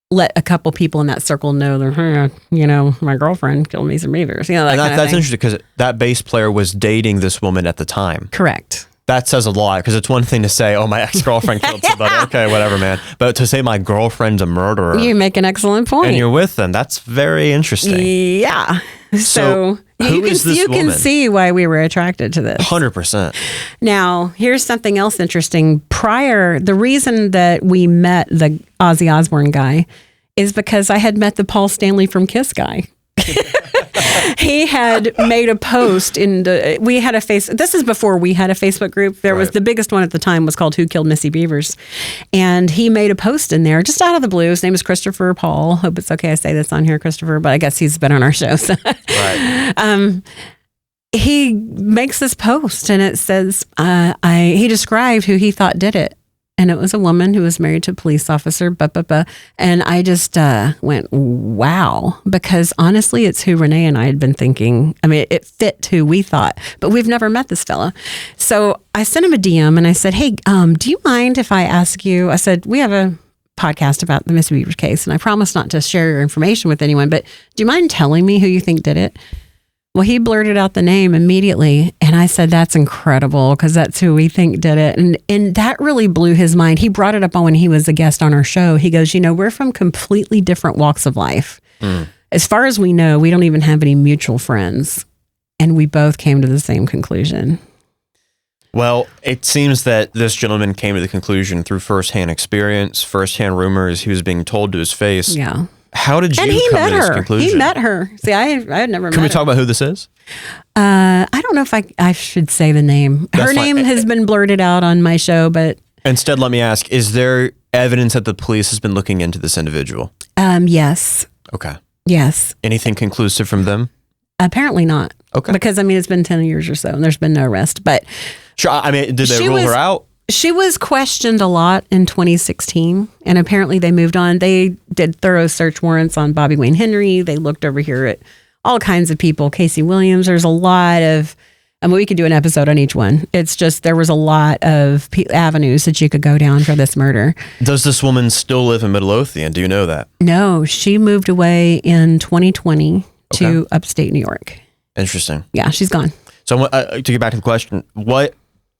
let a couple people in that circle know that, you know, my girlfriend killed Missy Bevers. You know, that's interesting because that bass player was dating this woman at the time. Correct. That says a lot because it's one thing to say, oh, my ex-girlfriend killed somebody. Okay, whatever, man. But to say my girlfriend's a murderer. You make an excellent point. And you're with them. That's very interesting. Yeah. So who is this woman? You can see why we were attracted to this. 100%. Now, here's something else interesting. The reason that we met the Ozzy Osbourne guy is because I had met the Paul Stanley from Kiss guy. He had made a post this is before we had a Facebook group. There was the biggest one at the time was called Who Killed Missy Bevers. And he made a post in there just out of the blue. His name is Christopher Paul. Hope it's okay I say this on here, Christopher, but I guess he's been on our show. So. Right. He makes this post and it says, he described who he thought did it. And it was a woman who was married to a police officer, and I just went, wow, because honestly, it's who Renee and I had been thinking. I mean, it fit who we thought, but we've never met this fella. So I sent him a DM and I said, hey, do you mind if I ask you, I said, we have a podcast about the Missy Bevers case, and I promise not to share your information with anyone, but do you mind telling me who you think did it? Well, he blurted out the name immediately, and I said, that's incredible, because that's who we think did it. And that really blew his mind. He brought it up on when he was a guest on our show. He goes, you know, we're from completely different walks of life. As far as we know, we don't even have any mutual friends, and we both came to the same conclusion. Well, it seems that this gentleman came to the conclusion through firsthand experience, firsthand rumors he was being told to his face. Yeah. How did you come to this conclusion? He met her. See, I had never met her. Can we talk about who this is? I don't know if I should say the name. Her name has been blurted out on my show, but... Instead, let me ask, is there evidence that the police has been looking into this individual? Yes. Okay. Yes. Anything conclusive from them? Apparently not. Okay. Because, I mean, it's been 10 years or so, and there's been no arrest, but... Sure. I mean, did they rule her out? She was questioned a lot in 2016, and apparently they moved on. They did thorough search warrants on Bobby Wayne Henry. They looked over here at all kinds of people. Casey Williams. There's a lot of, I mean, we could do an episode on each one. It's just, there was a lot of avenues that you could go down for this murder. Does this woman still live in Midlothian? Do you know that? No, she moved away in 2020 to upstate New York. Interesting. Yeah, she's gone. So to get back to the question, what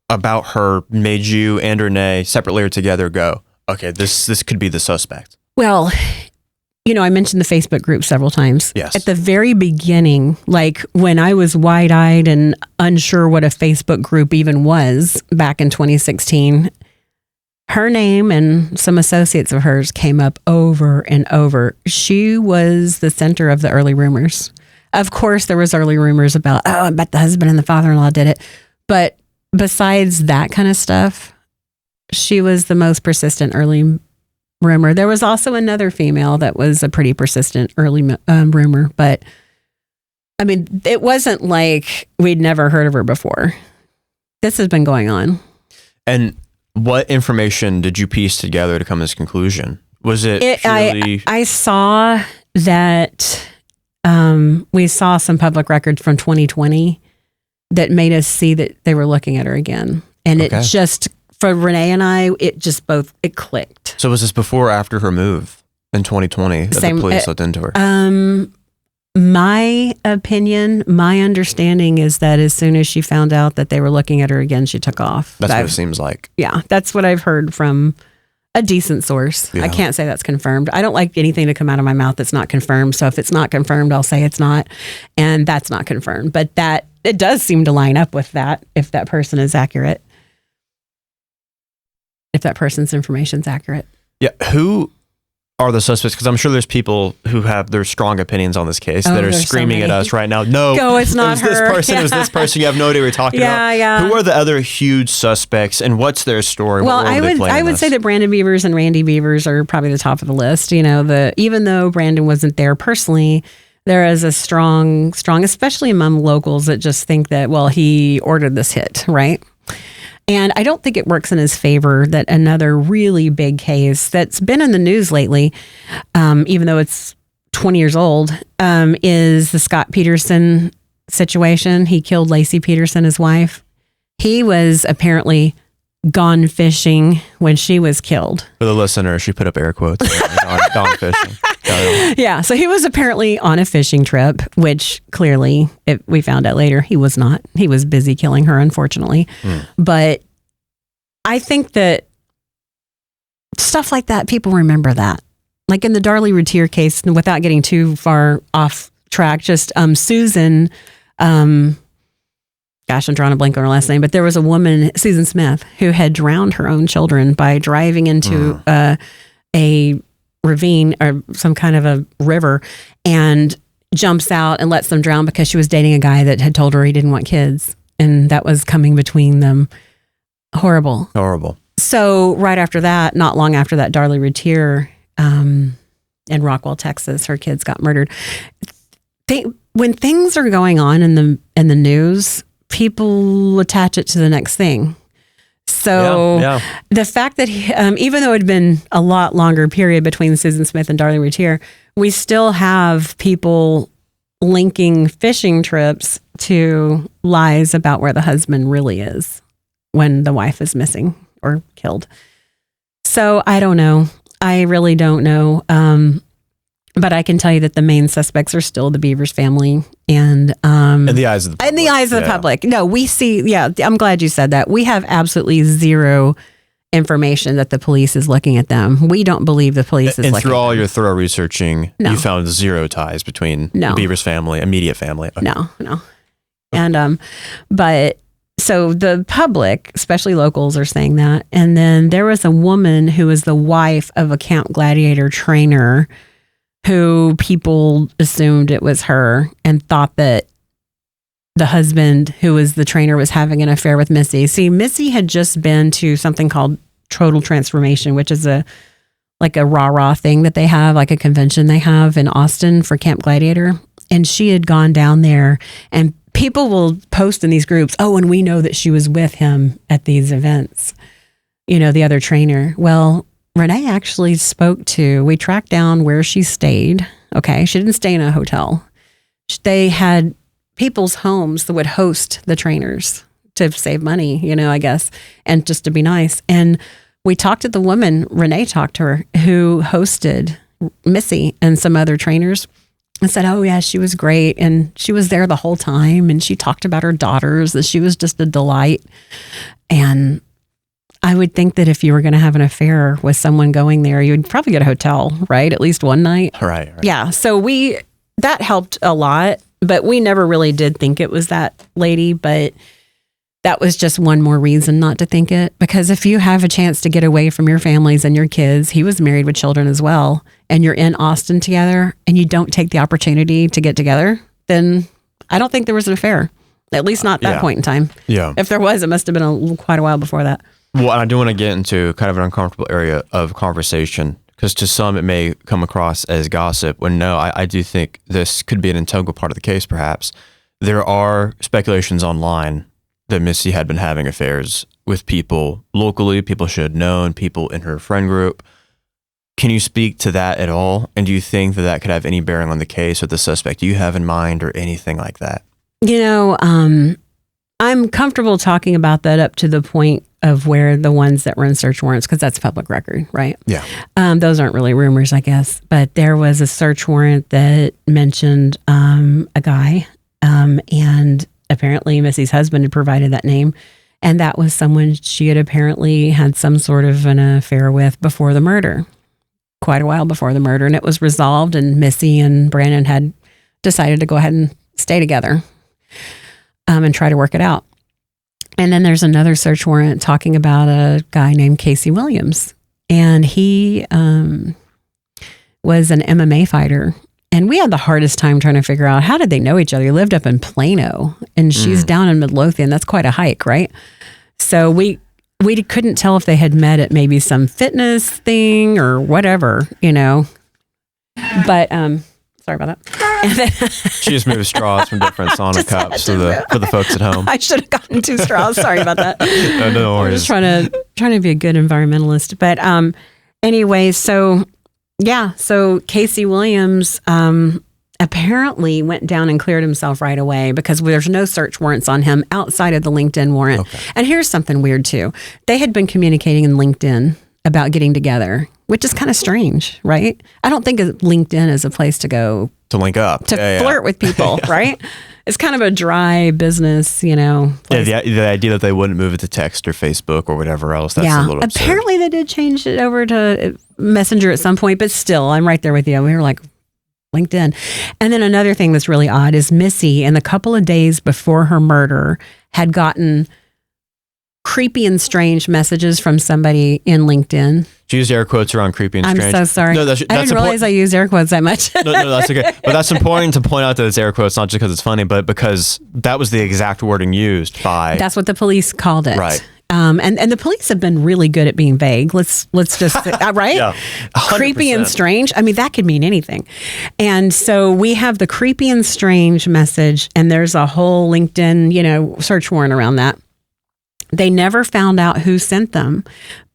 about her made you and Renee, separately or together, go, okay, this could be the suspect? Well, you know, I mentioned the Facebook group several times. Yes. At the very beginning, like when I was wide-eyed and unsure what a Facebook group even was back in 2016, her name and some associates of hers came up over and over. She was the center of the early rumors. Of course, there was early rumors about, oh, I bet the husband and the father-in-law did it. But besides that kind of stuff, she was the most persistent early rumor. There was also another female that was a pretty persistent early rumor, but I mean, it wasn't like we'd never heard of her before. This has been going on. And what information did you piece together to come to this conclusion? Was it purely... I saw that we saw some public records from 2020 that made us see that they were looking at her again. And it just, for Renee and I, it clicked. So was this before or after her move in 2020 that the police looked into her? My opinion, my understanding is that as soon as she found out that they were looking at her again, she took off. That's what it seems like. Yeah, that's what I've heard from a decent source. Yeah. I can't say that's confirmed. I don't like anything to come out of my mouth that's not confirmed. So if it's not confirmed, I'll say it's not. And that's not confirmed. But that it does seem to line up with that if that person is accurate. If that person's information is accurate. Yeah. Who are the suspects? Because I'm sure there's people who have their strong opinions on this case that are screaming at us right now. No, it's not her. This person. It was this person. You have no idea what you're talking about. Yeah. Who are the other huge suspects and what's their story? Well, I would say that Brandon Bevers and Randy Bevers are probably the top of the list. You know, even though Brandon wasn't there personally, there is a strong, especially among locals that just think that, well, he ordered this hit, right? And I don't think it works in his favor that another really big case that's been in the news lately, even though it's 20 years old, is the Scott Peterson situation. He killed Lacey Peterson, his wife. He was apparently gone fishing when she was killed. For the listener, she put up air quotes. Gone fishing. Yeah, so he was apparently on a fishing trip, which clearly, we found out later, he was not. He was busy killing her, unfortunately. But I think that stuff like that, people remember that. Like in the Darlie Routier case, without getting too far off track, just Susan, gosh, I'm drawing a blank on her last name, but there was a woman, Susan Smith, who had drowned her own children by driving into a ravine or some kind of a river and jumps out and lets them drown because she was dating a guy that had told her he didn't want kids. And that was coming between them. Horrible. So right after that, not long after that, Darlie Routier in Rockwell, Texas, her kids got murdered. When things are going on in the news, people attach it to the next thing. So the fact that even though it had been a lot longer period between Susan Smith and Darlie Routier, we still have people linking fishing trips to lies about where the husband really is when the wife is missing or killed. So I don't know. I really don't know. But I can tell you that the main suspects are still the Bevers family and in the eyes of the public. In the eyes of the public. No, we see, I'm glad you said that. We have absolutely zero information that the police is looking at them. We don't believe the police is looking at them. And through all your thorough researching, you found zero ties between the Bevers family, immediate family. Okay. No. And but so the public, especially locals, are saying that. And then there was a woman who was the wife of a Camp Gladiator trainer who people assumed it was her and thought that the husband who was the trainer was having an affair with Missy. See, Missy had just been to something called Total Transformation, which is a rah-rah thing that they have, like a convention they have in Austin for Camp Gladiator. And she had gone down there and people will post in these groups, oh, and we know that she was with him at these events. the other trainer. Well, Renee actually we tracked down where she stayed. Okay. She didn't stay in a hotel. They had people's homes that would host the trainers to save money, I guess, and just to be nice. And we talked to the woman, Renee talked to her, who hosted Missy and some other trainers, and said, oh yeah, she was great. And she was there the whole time. And she talked about her daughters, that she was just a delight. And I would think that if you were going to have an affair with someone going there, you'd probably get a hotel, right? At least one night. Right. Yeah. So that helped a lot, but we never really did think it was that lady. But that was just one more reason not to think it. Because if you have a chance to get away from your families and your kids, he was married with children as well, and you're in Austin together and you don't take the opportunity to get together, then I don't think there was an affair. At least not that point in time. Yeah. If there was, it must have been quite a while before that. Well, I do want to get into kind of an uncomfortable area of conversation, because to some it may come across as gossip, when no, I do think this could be an integral part of the case, perhaps. There are speculations online that Missy had been having affairs with people locally, people she had known, people in her friend group. Can you speak to that at all? And do you think that could have any bearing on the case or the suspect you have in mind or anything like that? I'm comfortable talking about that up to the point of where the ones that were in search warrants, because that's public record, right? Yeah. Those aren't really rumors, I guess. But there was a search warrant that mentioned a guy, and apparently Missy's husband had provided that name. And that was someone she had apparently had some sort of an affair with before the murder, quite a while before the murder. And it was resolved, and Missy and Brandon had decided to go ahead and stay together and try to work it out. And then there's another search warrant talking about a guy named Casey Williams. And he was an MMA fighter. And we had the hardest time trying to figure out, how did they know each other? He lived up in Plano, and she's down in Midlothian. That's quite a hike, right? So we couldn't tell if they had met at maybe some fitness thing or whatever, But sorry about that. She just moved straws from different sauna cups for the folks at home. I should have gotten 2 straws. Sorry about that. No worries. I'm just trying to be a good environmentalist. But anyway, so Casey Williams apparently went down and cleared himself right away, because there's no search warrants on him outside of the LinkedIn warrant. Okay. And here's something weird too. They had been communicating in LinkedIn about getting together, which is kind of strange, right? I don't think LinkedIn is a place to go to link up, to flirt with people, right? It's kind of a dry business, place. Yeah, the idea that they wouldn't move it to text or Facebook or whatever else, that's a little absurd. Apparently they did change it over to Messenger at some point, but still, I'm right there with you. We were like, LinkedIn. And then another thing that's really odd is Missy, in the couple of days before her murder, had gotten creepy and strange messages from somebody in LinkedIn. She used air quotes around creepy and strange. I'm so sorry. No, that's I didn't realize I used air quotes that much. no, that's okay. But that's important to point out that it's air quotes, not just because it's funny, but because that was the exact wording used by... That's what the police called it. Right. And the police have been really good at being vague. Let's just right? Yeah. 100%. Creepy and strange. I mean, that could mean anything. And so we have the creepy and strange message, and there's a whole LinkedIn, search warrant around that. They never found out who sent them,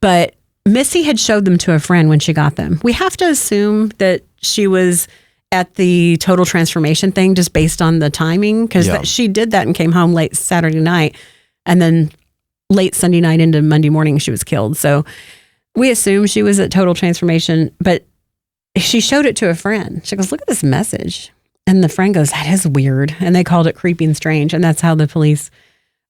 but Missy had showed them to a friend when she got them. We have to assume that she was at the total transformation thing just based on the timing, because she did that and came home late Saturday night, and then late Sunday night into Monday morning, she was killed. So we assume she was at total transformation, but she showed it to a friend. She goes, look at this message. And the friend goes, that is weird. And they called it creepy and strange. And that's how the police...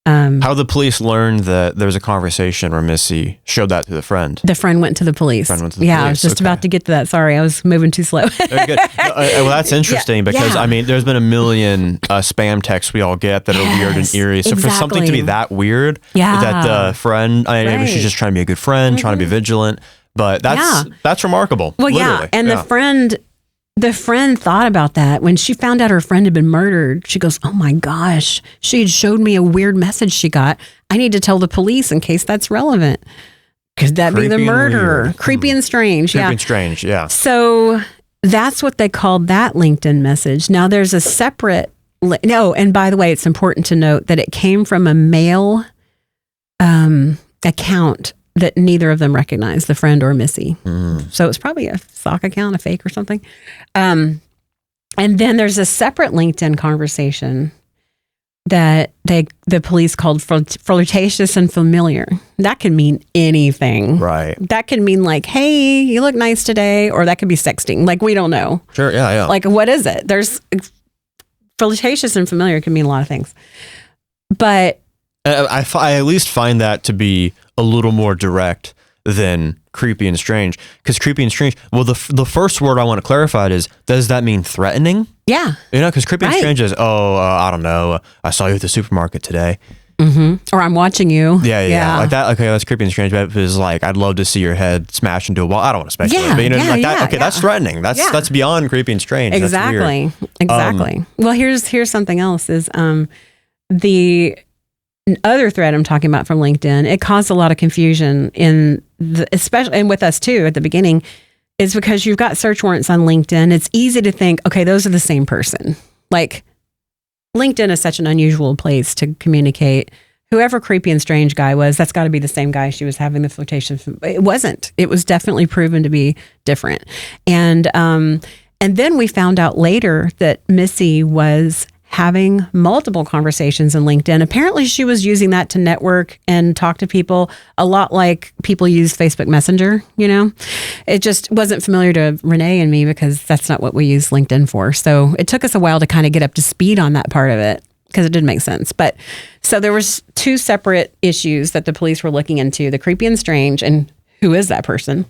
how the police learned that there was a conversation where Missy showed that to the friend. The friend went to the police. I was just about to get to that. Sorry, I was moving too slow. Very good. Well, that's interesting because, I mean, there's been a million spam texts we all get that are weird and eerie. So for something to be that weird, that the friend, maybe she's just trying to be a good friend, trying to be vigilant, but that's remarkable. Well, literally. And the friend thought about that when she found out her friend had been murdered. She goes, oh my gosh, she had showed me a weird message she got. I need to tell the police in case that's relevant. Could that be the murderer? Creepy and strange. Creepy and strange, yeah. So that's what they called that LinkedIn message. Now there's a separate, and by the way, it's important to note that it came from a male account that neither of them recognized, the friend or Missy. So it's probably a sock account, a fake or something. And then there's a separate LinkedIn conversation that the police called flirtatious and familiar. That can mean anything. Right. That can mean like, hey, you look nice today, or that could be sexting. Like, we don't know. Sure, yeah. Like, what is it? There's flirtatious and familiar can mean a lot of things. But I at least find that to be a little more direct than creepy and strange. Because creepy and strange, well, the first word I want to clarify is, does that mean threatening? yeah. You know, because creepy and strange is, I don't know, I saw you at the supermarket today. Or I'm watching you. Yeah. Like that, okay, that's creepy and strange. But if it's like, I'd love to see your head smash into a wall. I don't want to speculate. Yeah, but, you know, yeah, like that, yeah, okay, that's threatening. That's beyond creepy and strange. Exactly. That's weird. Exactly. Well, here's something else is the other thread I'm talking about from LinkedIn. It caused a lot of confusion especially and with us too at the beginning, is because you've got search warrants on LinkedIn. It's easy to think, okay, those are the same person. Like, LinkedIn is such an unusual place to communicate. Whoever creepy and strange guy was, that's got to be the same guy she was having the flirtation. It wasn't. It was definitely proven to be different. And then we found out later that Missy was having multiple conversations in LinkedIn. Apparently she was using that to network and talk to people a lot like people use Facebook Messenger, you know? It just wasn't familiar to Renee and me because that's not what we use LinkedIn for. So it took us a while to kind of get up to speed on that part of it because it didn't make sense. But so there was two separate issues that the police were looking into, the creepy and strange and who is that person?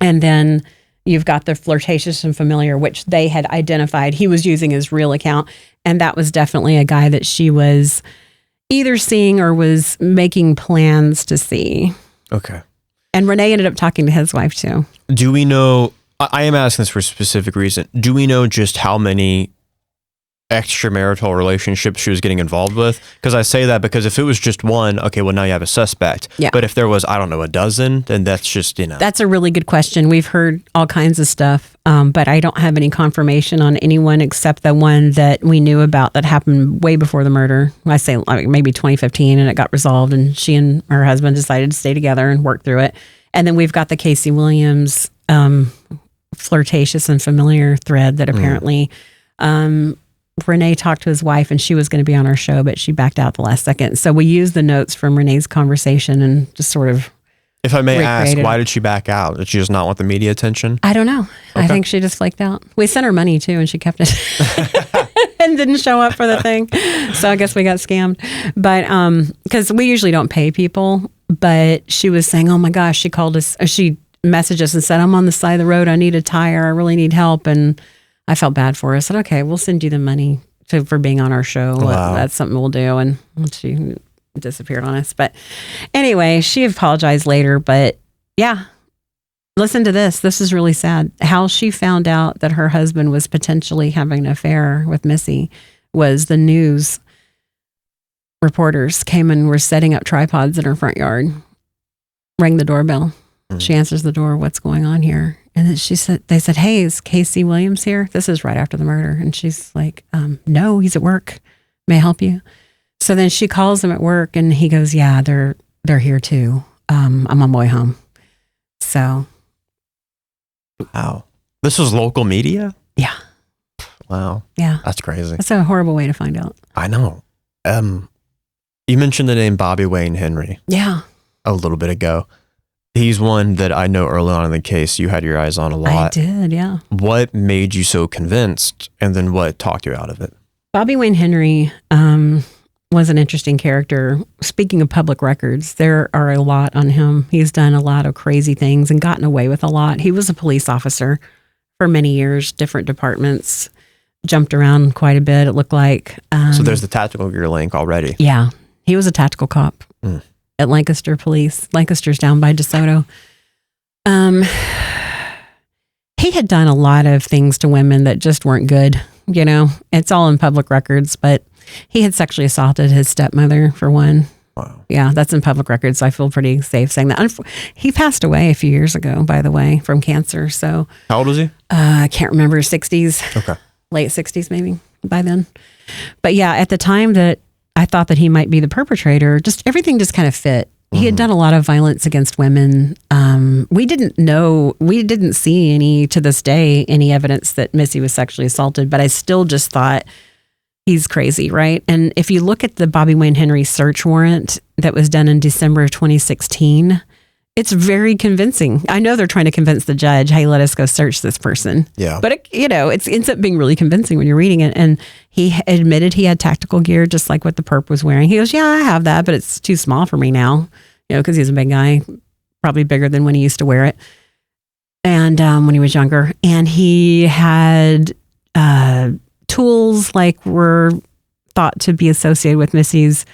And then you've got the flirtatious and familiar, which they had identified he was using his real account. And that was definitely a guy that she was either seeing or was making plans to see. Okay. And Renee ended up talking to his wife too. Do we know, I am asking this for a specific reason. Do we know just how many extramarital relationships she was getting involved with? Because I say that because if it was just one, okay, well, now you have a suspect. Yeah. But if there was, I don't know, a dozen, then that's just, you know. That's a really good question. We've heard all kinds of stuff, but I don't have any confirmation on anyone except the one that we knew about that happened way before the murder. I say like maybe 2015, and it got resolved, and she and her husband decided to stay together and work through it. And then we've got the Casey Williams flirtatious and familiar thread that apparently Renee talked to his wife and she was going to be on our show, but she backed out the last second. So we used the notes from Renee's conversation and just sort of If I may ask, recreated why did she back out? Did she just not want the media attention? I don't know. I think she just flaked out. We sent her money too and she kept it and didn't show up for the thing. So I guess we got scammed. But because we usually don't pay people, but she was saying, oh my gosh, she called us, she messaged us and said, I'm on the side of the road. I need a tire. I really need help. And I felt bad for her. I said, okay, we'll send you the money for being on our show. Wow. That's something we'll do. And she disappeared on us. But anyway, she apologized later. But yeah, listen to this. This is really sad. How she found out that her husband was potentially having an affair with Missy was the news reporters came and were setting up tripods in her front yard, rang the doorbell. She answers the door. What's going on here? And then they said, hey, is Casey Williams here? This is right after the murder. And she's like, no, he's at work. May I help you? So then she calls him at work and he goes, yeah, they're here too. I'm on my way home. So. Wow. This was local media? Yeah. Wow. Yeah. That's crazy. That's a horrible way to find out. I know. You mentioned the name Bobby Wayne Henry. Yeah. A little bit ago. He's one that I know early on in the case you had your eyes on a lot. I did, yeah. What made you so convinced, and then what talked you out of it? Bobby Wayne Henry was an interesting character. Speaking of public records, there are a lot on him. He's done a lot of crazy things and gotten away with a lot. He was a police officer for many years, different departments, jumped around quite a bit, it looked like. So there's the tactical gear link already. Yeah, he was a tactical cop. At Lancaster Police. Lancaster's down by DeSoto. He had done a lot of things to women that just weren't good. You know, it's all in public records, but he had sexually assaulted his stepmother for one. Wow. Yeah, that's in public records. So I feel pretty safe saying that. He passed away a few years ago, by the way, from cancer. So how old was he? I can't remember, 60s. Okay. Late 60s maybe by then. But yeah, at the time that I thought that he might be the perpetrator, just everything just kind of fit. He had done a lot of violence against women. We didn't see any, to this day, any evidence that Missy was sexually assaulted, but I still just thought he's crazy, right? And if you look at the Bobby Wayne Henry search warrant that was done in December of 2016, it's very convincing. I know they're trying to convince the judge, hey, let us go search this person. Yeah. But it ends up being really convincing when you're reading it. And he admitted he had tactical gear, just like what the perp was wearing. He goes, yeah, I have that, but it's too small for me now. Because he's a big guy, probably bigger than when he used to wear it. And when he was younger. And he had tools like were thought to be associated with Missy's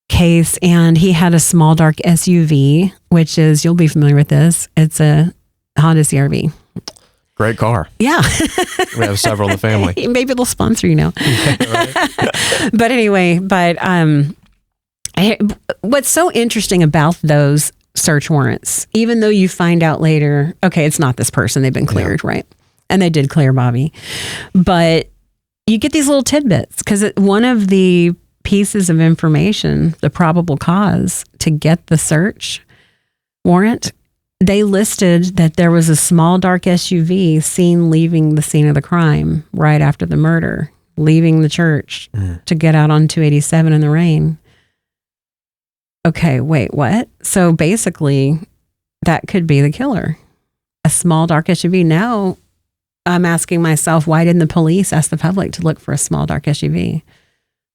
case. And he had a small dark SUV, which is, you'll be familiar with this. It's a Honda CR-V. Great car. Yeah. We have several in the family. Maybe they'll sponsor you now. But anyway, what's so interesting about those search warrants, even though you find out later, okay, it's not this person, they've been cleared, right? And they did clear Bobby. But you get these little tidbits because one of the pieces of information, the probable cause to get the search warrant, they listed that there was a small dark SUV seen leaving the scene of the crime right after the murder, leaving the church to get out on 287 in the rain. Okay, wait, what? So basically, that could be the killer. A small dark SUV. Now, I'm asking myself, why didn't the police ask the public to look for a small dark SUV?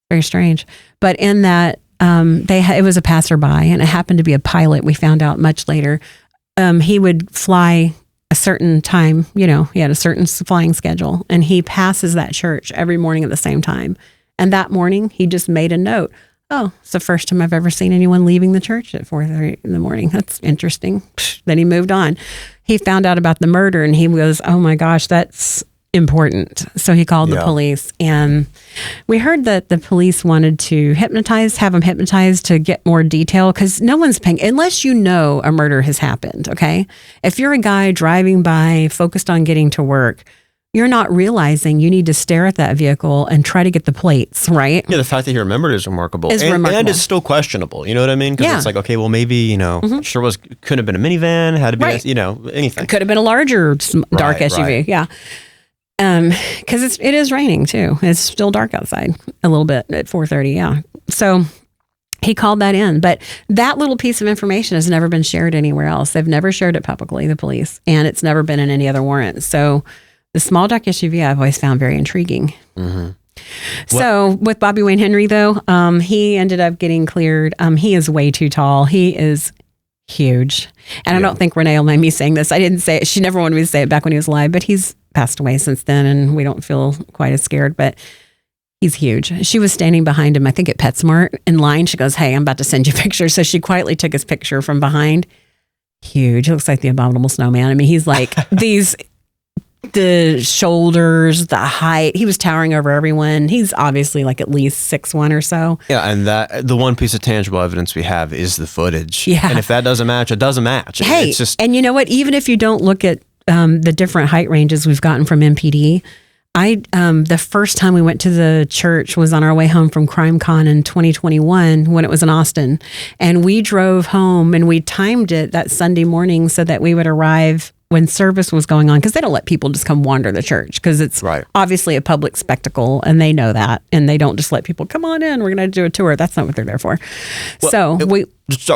Very strange. But in that, it was a passerby, and it happened to be a pilot. We found out much later. He would fly a certain time. He had a certain flying schedule, and he passes that church every morning at the same time. And that morning, he just made a note. Oh, it's the first time I've ever seen anyone leaving the church at 4:30 in the morning. That's interesting. Then he moved on. He found out about the murder and he goes, oh my gosh, that's important. So he called the police, and we heard that the police wanted to have him hypnotized to get more detail because no one's paying, unless you know a murder has happened, okay? If you're a guy driving by, focused on getting to work, you're not realizing you need to stare at that vehicle and try to get the plates, right? Yeah, the fact that he remembered is remarkable. Remarkable. And it's still questionable. You know what I mean? Because it's like, okay, well, maybe, couldn't have been a minivan, had to be, anything. Could have been a larger dark SUV, right. yeah. Because it is raining too. It's still dark outside a little bit at 4:30, yeah. So he called that in. But that little piece of information has never been shared anywhere else. They've never shared it publicly, the police, and it's never been in any other warrant. So the small dark SUV I've always found very intriguing. Mm-hmm. So with Bobby Wayne Henry, though, he ended up getting cleared. He is way too tall. He is huge. And I don't think Renee will mind me saying this. I didn't say it. She never wanted me to say it back when he was alive, but he's passed away since then, and we don't feel quite as scared. But he's huge. She was standing behind him, I think at PetSmart in line. She goes, hey, I'm about to send you pictures. So she quietly took his picture from behind. Huge. He looks like the Abominable Snowman. I mean, he's like the shoulders, the height. He was towering over everyone. He's obviously like at least 6'1" or so. Yeah, and that the one piece of tangible evidence we have is the footage. Yeah. And if that doesn't match, it doesn't match. Hey, it's just, and you know what? Even if you don't look at the different height ranges we've gotten from MPD, the first time we went to the church was on our way home from CrimeCon in 2021 when it was in Austin. And we drove home and we timed it that Sunday morning so that we would arrive when service was going on, because they don't let people just come wander the church because it's obviously a public spectacle and they know that, and they don't just let people come on in, we're going to do a tour. That's not what they're there for. Well,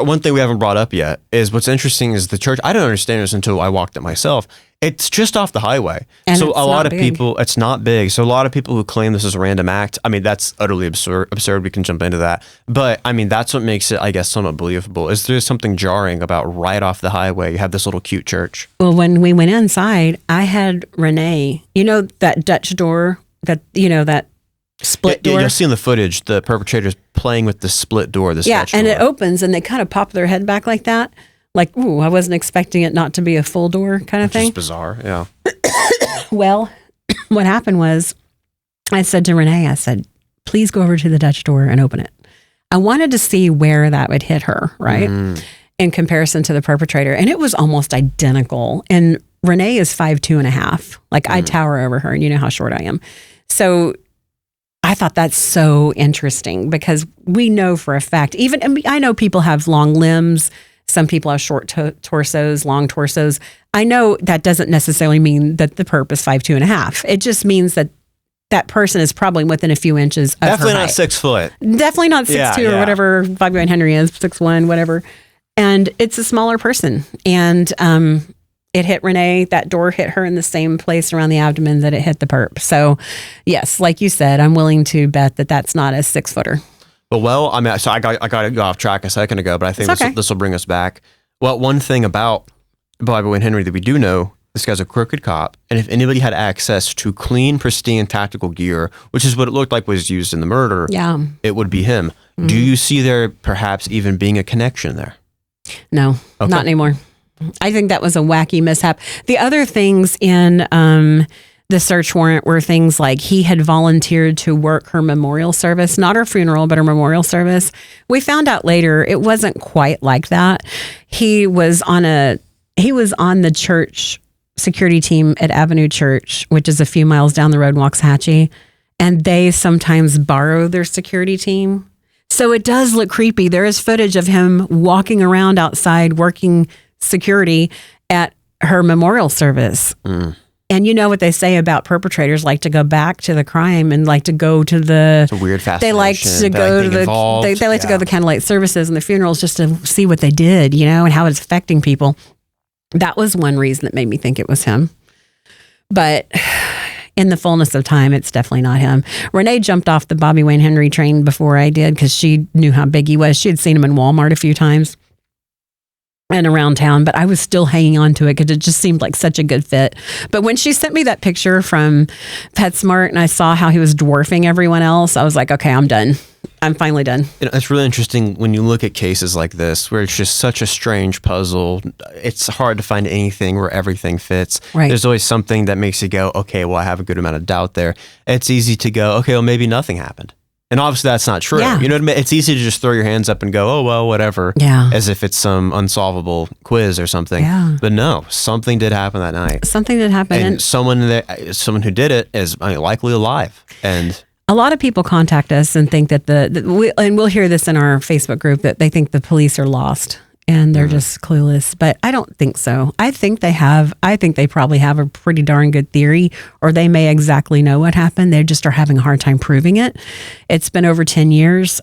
one thing we haven't brought up yet is what's interesting is the church. I didn't understand this until I walked it myself. It's just off the highway. And so a lot of big. people, it's not big. So a lot of people who claim this is a random act, I mean, that's utterly absurd. We can jump into that. But I mean, that's what makes it, I guess, somewhat believable. Is there something jarring about right off the highway, you have this little cute church? Well, when we went inside, I had Renee, that Dutch door, that split door. Yeah, you'll see in the footage, the perpetrator's playing with the split door, Dutch door. It opens and they kind of pop their head back like that. Like, ooh, I wasn't expecting it not to be a full door kind of thing. It's bizarre, yeah. Well, what happened was I said to Renee, please go over to the Dutch door and open it. I wanted to see where that would hit her, right? In comparison to the perpetrator. And it was almost identical. And Renee is 5'2.5". Like I tower over her, and you know how short I am. So I thought that's so interesting because we know for a fact, I know people have long limbs. Some people have short torsos, long torsos. I know that doesn't necessarily mean that the perp is 5'2" and a half. It just means that that person is probably within a few inches of Definitely her not height. 6 foot. Definitely not 6'2" or whatever Bobby Wayne Henry is, 6'1", whatever. And it's a smaller person. And it hit Renee. That door hit her in the same place around the abdomen that it hit the perp. So, yes, like you said, I'm willing to bet that that's not a 6-footer. Well, I mean, so I got to go off track a second ago, but I think this will bring us back. Well, one thing about Bobby Wayne Henry that we do know, this guy's a crooked cop, and if anybody had access to clean, pristine tactical gear, which is what it looked like was used in the murder, it would be him. Mm-hmm. Do you see there perhaps even being a connection there? No, not anymore. I think that was a wacky mishap. The other things in the search warrant were things like he had volunteered to work her memorial service, not her funeral, but her memorial service. We found out later it wasn't quite like that. He was on the church security team at Avenue Church, which is a few miles down the road in Waxahachie, and they sometimes borrow their security team. So it does look creepy. There is footage of him walking around outside working security at her memorial service. Mm. And you know what they say about perpetrators like to go back to the crime and like to go to it's a weird fascination. They like to go to they like to go to the candlelight services and the funerals just to see what they did, and how it's affecting people. That was one reason that made me think it was him. But in the fullness of time, it's definitely not him. Renee jumped off the Bobby Wayne Henry train before I did because she knew how big he was. She had seen him in Walmart a few times and around town, but I was still hanging on to it because it just seemed like such a good fit. But when she sent me that picture from PetSmart and I saw how he was dwarfing everyone else, I was like, okay, I'm done. I'm finally done. It's really interesting when you look at cases like this, where it's just such a strange puzzle. It's hard to find anything where everything fits. Right. There's always something that makes you go, okay, well, I have a good amount of doubt there. It's easy to go, okay, well, maybe nothing happened. And obviously that's not true. Yeah. You know what I mean? It's easy to just throw your hands up and go, oh, well, whatever. Yeah. As if it's some unsolvable quiz or something. Yeah. But no, something did happen that night. Something did happen. And someone who did it is likely alive. And a lot of people contact us and think that and we'll hear this in our Facebook group, that they think the police are lost and they're just clueless. But I don't think so. I think they probably have a pretty darn good theory, or they may exactly know what happened. They just are having a hard time proving it. It's been over 10 years.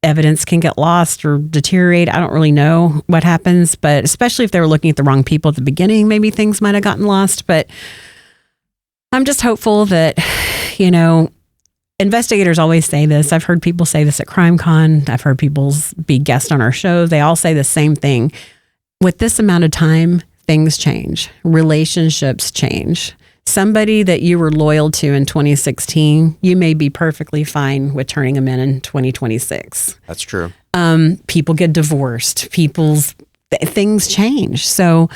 Evidence can get lost or deteriorate. I don't really know what happens, but especially if they were looking at the wrong people at the beginning, maybe things might have gotten lost. But I'm just hopeful that, investigators always say this. I've heard people say this at CrimeCon. I've heard people be guests on our show. They all say the same thing. With this amount of time, things change. Relationships change. Somebody that you were loyal to in 2016, you may be perfectly fine with turning them in 2026. That's true. People get divorced. Things change. So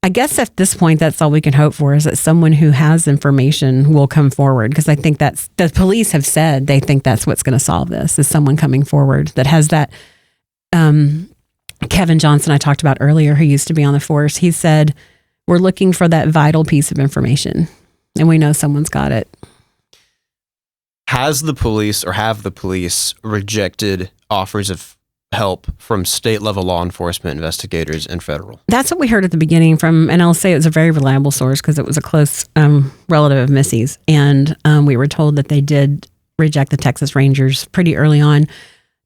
I guess at this point, that's all we can hope for, is that someone who has information will come forward. Because I think the police have said they think that's what's going to solve this, is someone coming forward that has that. Kevin Johnson, I talked about earlier, who used to be on the force, he said, we're looking for that vital piece of information. And we know someone's got it. Have the police rejected offers of help from state level law enforcement investigators and federal? That's what we heard at the beginning and I'll say it was a very reliable source because it was a close relative of Missy's. And we were told that they did reject the Texas Rangers pretty early on.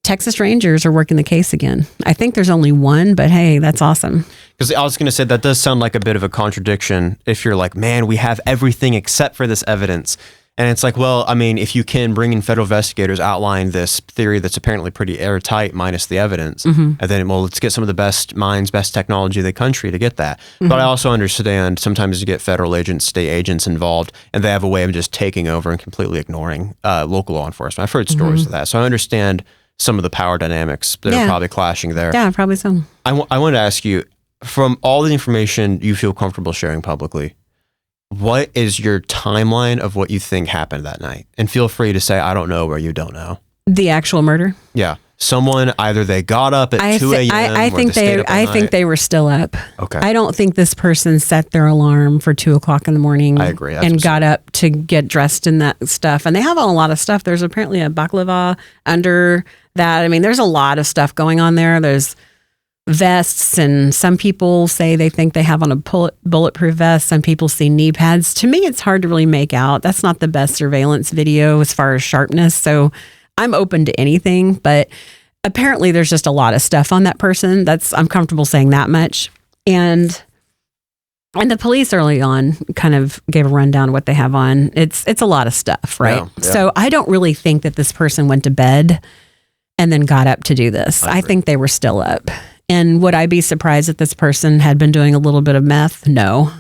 Texas Rangers are working the case again. I think there's only one, but hey, that's awesome. Because I was going to say that does sound like a bit of a contradiction if you're like, man, we have everything except for this evidence. And it's like, well, I mean, if you can bring in federal investigators, outline this theory that's apparently pretty airtight minus the evidence, and then, well, let's get some of the best minds, best technology of the country to get that. But I also understand sometimes you get federal agents, state agents involved, and they have a way of just taking over and completely ignoring local law enforcement. I've heard stories of that. So I understand some of the power dynamics that are probably clashing there. Yeah, probably so. I wanted to ask you, from all the information you feel comfortable sharing publicly, what is your timeline of what you think happened that night? And feel free to say, I don't know, or you don't know. The actual murder? Yeah. Someone, either they got up at 2 a.m. I think they were still up. Okay. I don't think this person set their alarm for 2 o'clock in the morning. I agree. That's and got up to get dressed in that stuff. And they have a lot of stuff. There's apparently a baklava under that. I mean, there's a lot of stuff going on there. There's vests, and some people say they think they have on a bulletproof vest. Some people see knee pads. To me, it's hard to really make out. That's not the best surveillance video as far as sharpness. So I'm open to anything, but apparently there's just a lot of stuff on that person. I'm comfortable saying that much. And the police early on kind of gave a rundown of what they have on. It's a lot of stuff, right? Yeah. So I don't really think that this person went to bed and then got up to do this. I think they were still up. And would I be surprised if this person had been doing a little bit of meth? No,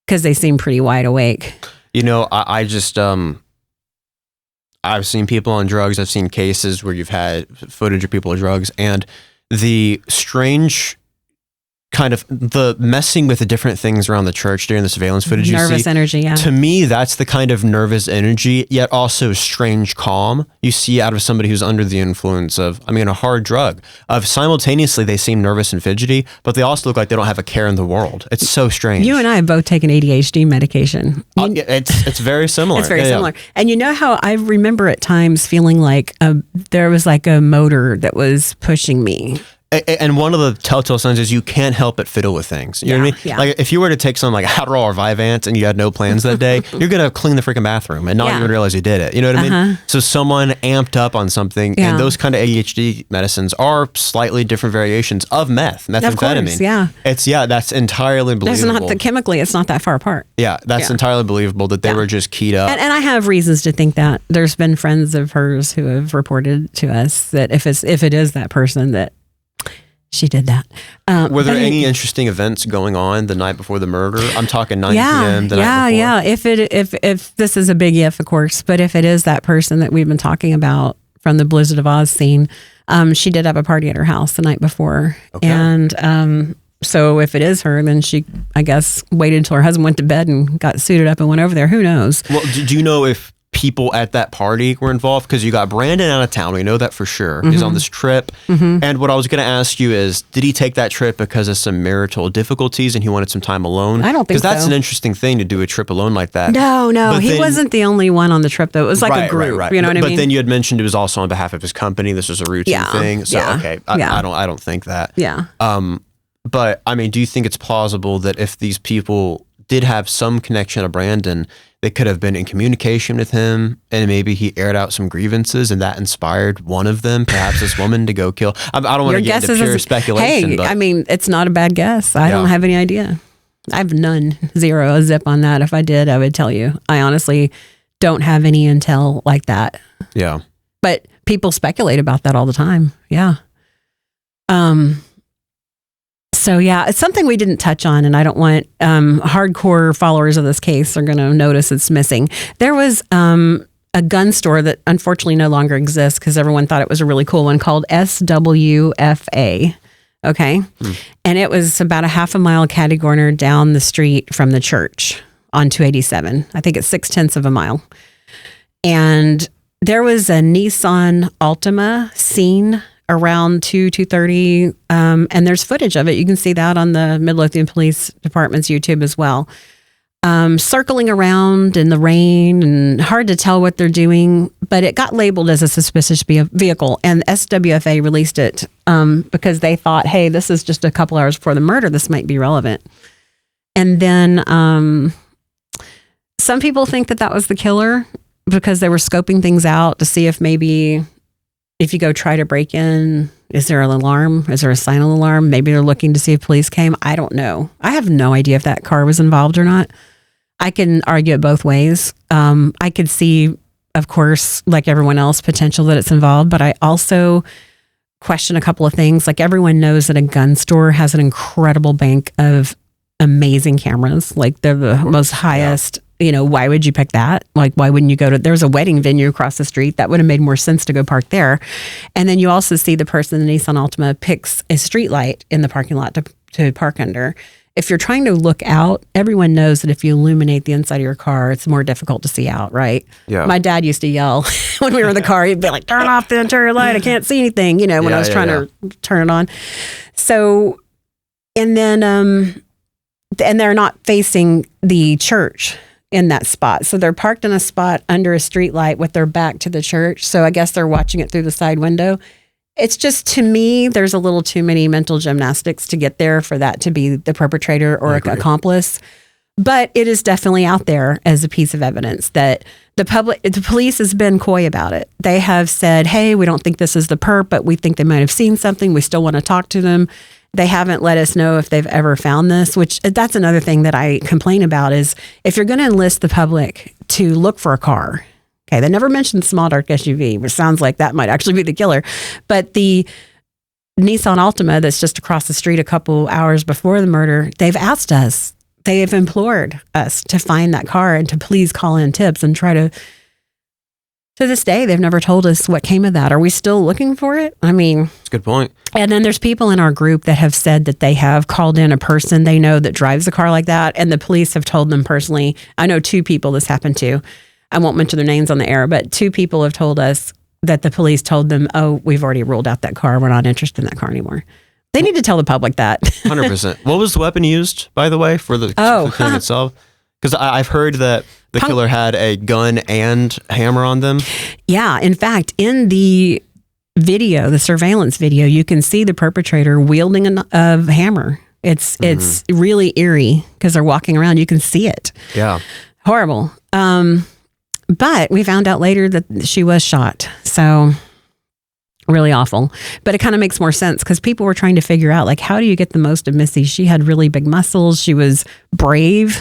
because they seem pretty wide awake. You know, I just, I've seen people on drugs. I've seen cases where you've had footage of people on drugs, and the strange kind of the messing with the different things around the church during the surveillance footage you see. Nervous energy, yeah. To me, that's the kind of nervous energy, yet also strange calm you see out of somebody who's under the influence of, a hard drug. Simultaneously, they seem nervous and fidgety, but they also look like they don't have a care in the world. It's so strange. You and I have both taken ADHD medication. It's very similar. It's very similar. And you know how I remember at times feeling like there was like a motor that was pushing me. And one of the telltale signs is you can't help but fiddle with things. You know what I mean? Yeah. Like if you were to take something like Adderall or Vyvanse and you had no plans that day, you're going to clean the freaking bathroom and not even realize you did it. You know what I mean? So someone amped up on something, and those kind of ADHD medicines are slightly different variations of methamphetamine. Of course, yeah. That's entirely believable. Chemically, it's not that far apart. Yeah, that's entirely believable that they were just keyed up. And I have reasons to think that. There's been friends of hers who have reported to us that if it is that person, that she did that. Were there any interesting events going on the night before the murder? I'm talking 9 p.m. the night before. Yeah. If this is a big if, of course, but if it is that person that we've been talking about from the Blizzard of Oz scene, she did have a party at her house the night before. Okay. And so if it is her, then she, I guess, waited until her husband went to bed and got suited up and went over there. Who knows? Well, do you know if people at that party were involved? Because you got Brandon out of town. We know that for sure. He's on this trip. And what I was going to ask you is, did he take that trip because of some marital difficulties and he wanted some time alone? I don't think so. Because that's an interesting thing to do a trip alone like that. No. He wasn't the only one on the trip, though. It was like a group. Right. You know what I mean? But then you had mentioned it was also on behalf of his company. This was a routine thing. So, okay. I don't think that. Yeah. But, do you think it's plausible that if these people did have some connection to Brandon, they could have been in communication with him, and maybe he aired out some grievances, and that inspired one of them, perhaps this woman, to go kill? I don't want to get into pure speculation. Hey, but it's not a bad guess. I don't have any idea. I have zero, a zip on that. If I did, I would tell you. I honestly don't have any intel like that. Yeah. But people speculate about that all the time. Yeah. So yeah, it's something we didn't touch on, and I don't want hardcore followers of this case are going to notice it's missing. There was a gun store that unfortunately no longer exists because everyone thought it was a really cool one, called SWFA. Okay. And it was about a half a mile catty corner down the street from the church on 287. I think it's 0.6 of a mile. And there was a Nissan Altima seen around 2:30, and there's footage of it. You can see that on the Midlothian Police Department's YouTube as well. Circling around in the rain, and hard to tell what they're doing, but it got labeled as a suspicious vehicle, and SWFA released it because they thought, hey, this is just a couple hours before the murder. This might be relevant. And then some people think that was the killer because they were scoping things out to see if maybe if you go try to break in, is there an alarm? Is there a silent alarm? Maybe they're looking to see if police came. I don't know. I have no idea if that car was involved or not. I can argue it both ways. I could see, of course, like everyone else, potential that it's involved, but I also question a couple of things. Like, everyone knows that a gun store has an incredible bank of amazing cameras. Like, they're the most highest. Why would you pick that? Like, why wouldn't you go to, there's a wedding venue across the street. That would have made more sense to go park there. And then you also see the person in the Nissan Altima picks a street light in the parking lot to park under. If you're trying to look out, everyone knows that if you illuminate the inside of your car, it's more difficult to see out, right? Yeah. My dad used to yell when we were in the car, he'd be like, turn off the interior light. I can't see anything, when I was trying to turn it on. So, and then, and they're not facing the church in that spot. So they're parked in a spot under a street light with their back to the church. So I guess they're watching it through the side window. It's just, to me, there's a little too many mental gymnastics to get there for that to be the perpetrator or an accomplice. But it is definitely out there as a piece of evidence that the police has been coy about it. They have said, hey, we don't think this is the perp, but we think they might have seen something. We still want to talk to them. They haven't let us know if they've ever found this, which that's another thing that I complain about is if you're going to enlist the public to look for a car, okay, they never mentioned small dark SUV, which sounds like that might actually be the killer. But the Nissan Altima that's just across the street a couple hours before the murder, they've asked us, they have implored us to find that car and to please call in tips and try to this day, they've never told us what came of that. Are we still looking for it? I mean, that's a good point. And then there's people in our group that have said that they have called in a person they know that drives a car like that. And the police have told them personally. I know 2 people this happened to. I won't mention their names on the air, but 2 people have told us that the police told them, oh, we've already ruled out that car. We're not interested in that car anymore. They need to tell the public that. 100%. What was the weapon used, by the way, for the killing itself? Because I've heard that the killer had a gun and hammer on them. Yeah. In fact, in the video, the surveillance video, you can see the perpetrator wielding a hammer. It's really eerie because they're walking around. You can see it. Yeah. Horrible. But we found out later that she was shot. So really awful. But it kind of makes more sense because people were trying to figure out, like, how do you get the most of Missy? She had really big muscles. She was brave.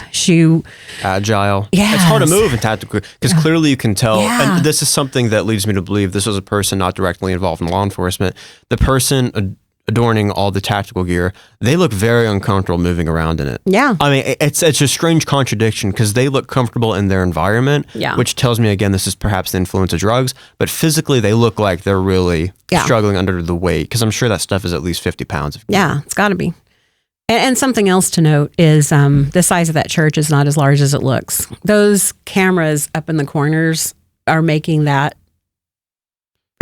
Agile. Yes. It's hard to move in tactical because clearly you can tell. Yeah. And this is something that leads me to believe this was a person not directly involved in law enforcement. The person adorning all the tactical gear, they look very uncomfortable moving around in it. Yeah. I mean, it's a strange contradiction because they look comfortable in their environment, which tells me, again, this is perhaps the influence of drugs, but physically they look like they're really struggling under the weight because I'm sure that stuff is at least 50 pounds. Yeah, it's got to be. And something else to note is the size of that church is not as large as it looks. Those cameras up in the corners are making that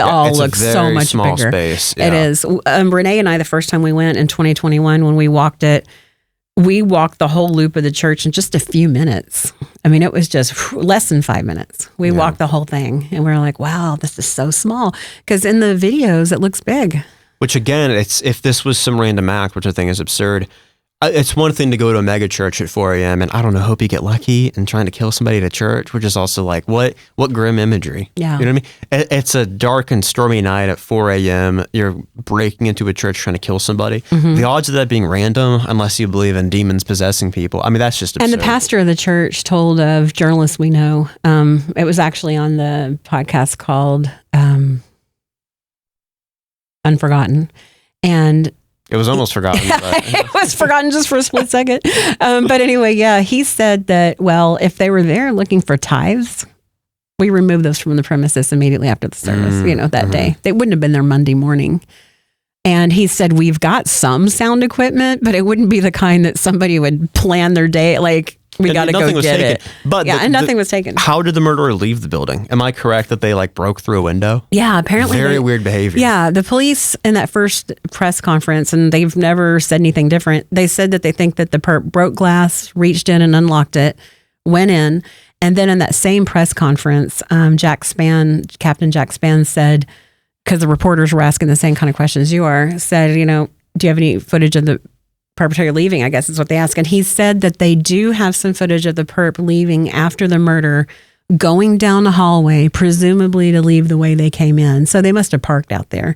all looks so much small bigger. Space. Yeah. It is. Renee and I, the first time we went in 2021, when we walked it, we walked the whole loop of the church in just a few minutes. I mean, it was just less than 5 minutes. We walked the whole thing and we were like, wow, this is so small. Because in the videos, it looks big. Which again, if this was some random act, which I think is absurd, it's one thing to go to a mega church at 4 a.m. and I don't know, hope you get lucky and trying to kill somebody at a church, which is also like, what grim imagery. Yeah. You know what I mean? It's a dark and stormy night at 4 a.m. You're breaking into a church trying to kill somebody. Mm-hmm. The odds of that being random, unless you believe in demons possessing people, I mean, that's just absurd. And the pastor of the church told of journalists we know, it was actually on the podcast called Unforgotten. And it was almost forgotten. But. It was forgotten just for a split second. But anyway, he said that, well, if they were there looking for tithes, we removed those from the premises immediately after the service, that day. They wouldn't have been there Monday morning. And he said, we've got some sound equipment, but it wouldn't be the kind that somebody would plan their day. Like, we got to go get it. But and nothing was taken. How did the murderer leave the building? Am I correct that they broke through a window? Yeah, apparently. Very weird behavior. Yeah, the police in that first press conference, and they've never said anything different. They said that they think that the perp broke glass, reached in and unlocked it, went in, and then in that same press conference, Captain Jack Spann said, because the reporters were asking the same kind of questions you are, said, do you have any footage of the perpetrator leaving, I guess is what they asked. And he said that they do have some footage of the perp leaving after the murder, going down the hallway, presumably to leave the way they came in. So they must have parked out there.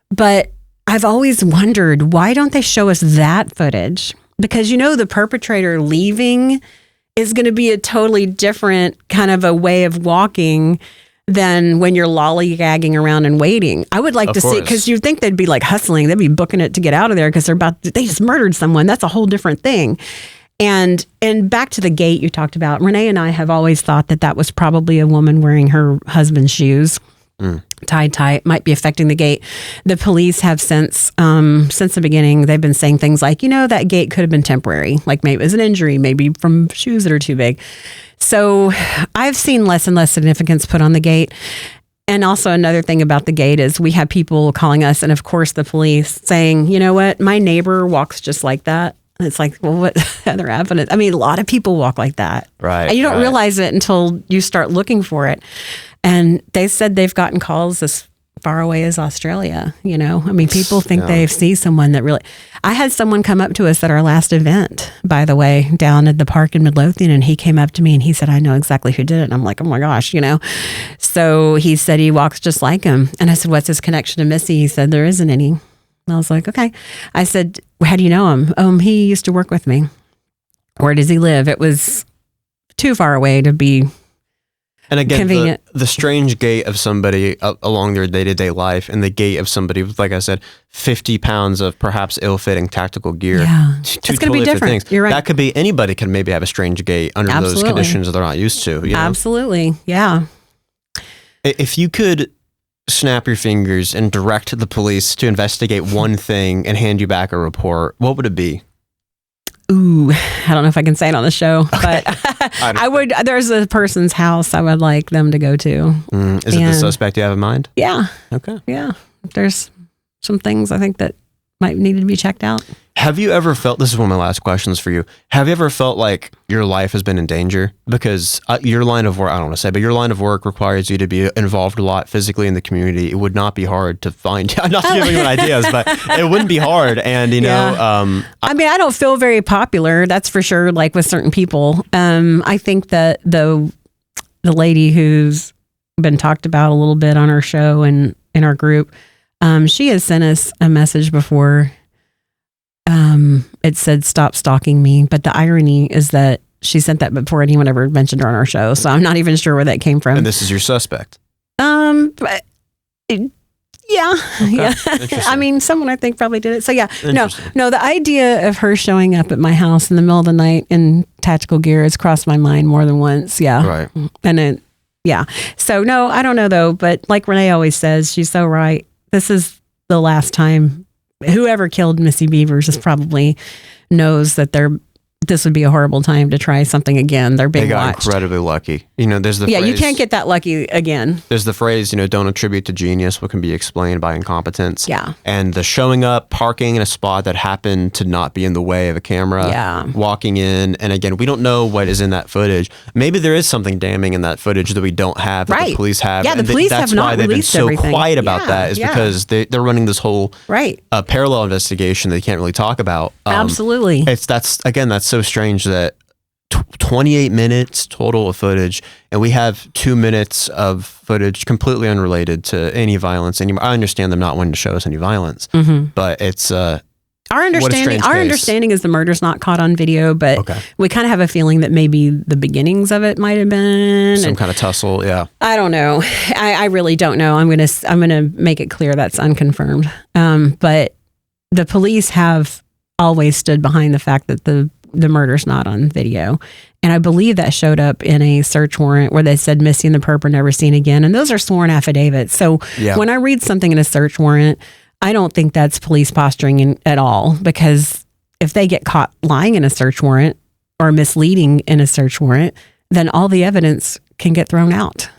But I've always wondered, why don't they show us that footage? Because, the perpetrator leaving is going to be a totally different kind of a way of walking than when you're lollygagging around and waiting. I would like to see, because you'd think they'd be hustling, they'd be booking it to get out of there because they just murdered someone. That's a whole different thing. And back to the gate you talked about, Renee and I have always thought that was probably a woman wearing her husband's shoes. Tied tight, might be affecting the gate. The police have since the beginning, they've been saying things like, that gate could have been temporary. Like maybe it was an injury, maybe from shoes that are too big. So I've seen less and less significance put on the gate. And also another thing about the gate is we have people calling us, and of course the police saying, you know what, my neighbor walks just like that. And it's like, well, what other evidence? I mean, a lot of people walk like that. Right. And you don't realize it until you start looking for it. And they said they've gotten calls as far away as Australia, you know? I mean, people think they see someone that really... I had someone come up to us at our last event, by the way, down at the park in Midlothian, and he came up to me and he said, I know exactly who did it. And I'm like, oh my gosh, you know? So he said he walks just like him. And I said, what's his connection to Missy? He said, there isn't any. And I was like, okay. I said, how do you know him? He used to work with me. Where does he live? It was too far away to be... And again, convenient. The strange gait of somebody along their day-to-day life and the gait of somebody with, like I said, 50 pounds of perhaps ill-fitting tactical gear. Yeah. Two It's going to be different. Things. You're right. That could be, anybody can maybe have a strange gait under those conditions that they're not used to. You know? Absolutely. Yeah. If you could snap your fingers and direct the police to investigate one thing and hand you back a report, what would it be? Ooh, I don't know if I can say it on the show, but I would. There's a person's house I would like them to go to. Is it the suspect you have in mind? Yeah. Okay. Yeah. There's some things I think that might need to be checked out. Have you ever felt, this is one of my last questions for you, have you ever felt like your life has been in danger? Because your line of work, I don't want to say, but your line of work requires you to be involved a lot physically in the community. It would not be hard to find, not to give anyone ideas, but it wouldn't be hard. And, you know, I mean, I don't feel very popular, that's for sure, like with certain people. I think that the lady who's been talked about a little bit on our show and in our group, she has sent us a message before. It said, stop stalking me. But the irony is that she sent that before anyone ever mentioned her on our show. So I'm not even sure where that came from. And this is your suspect. But yeah. I mean, someone I think probably did it. So yeah, no, the idea of her showing up at my house in the middle of the night in tactical gear has crossed my mind more than once. Yeah. Right. And so no, I don't know though. But like Renee always says, she's so right. This is the last time. Whoever killed Missy Bevers is probably knows that this would be a horrible time to try something again. They're being watched. They got incredibly lucky. You know, there's the phrase, you can't get that lucky again. There's the phrase, you know, don't attribute to genius what can be explained by incompetence. Yeah. And the showing up, parking in a spot that happened to not be in the way of a camera. Yeah. Walking in. And again, we don't know what is in that footage. Maybe there is something damning in that footage that we don't have, that the police have. Yeah, the police have not released everything. That's why they've been so quiet about that, is because they're running this whole parallel investigation they can't really talk about. Absolutely. That's so strange that 28 minutes total of footage, and we have 2 minutes of footage completely unrelated to any violence anymore. I understand them not wanting to show us any violence, but it's our understanding is the murder's not caught on video, but we kind of have a feeling that maybe the beginnings of it might have been some kind of tussle. Yeah, I don't know. I really don't know. I'm gonna make it clear that's unconfirmed. But the police have always stood behind the fact that the murder's not on video. And I believe that showed up in a search warrant where they said Missy and the perp are never seen again. And those are sworn affidavits. So when I read something in a search warrant, I don't think that's police posturing at all, because if they get caught lying in a search warrant or misleading in a search warrant, then all the evidence would get thrown out.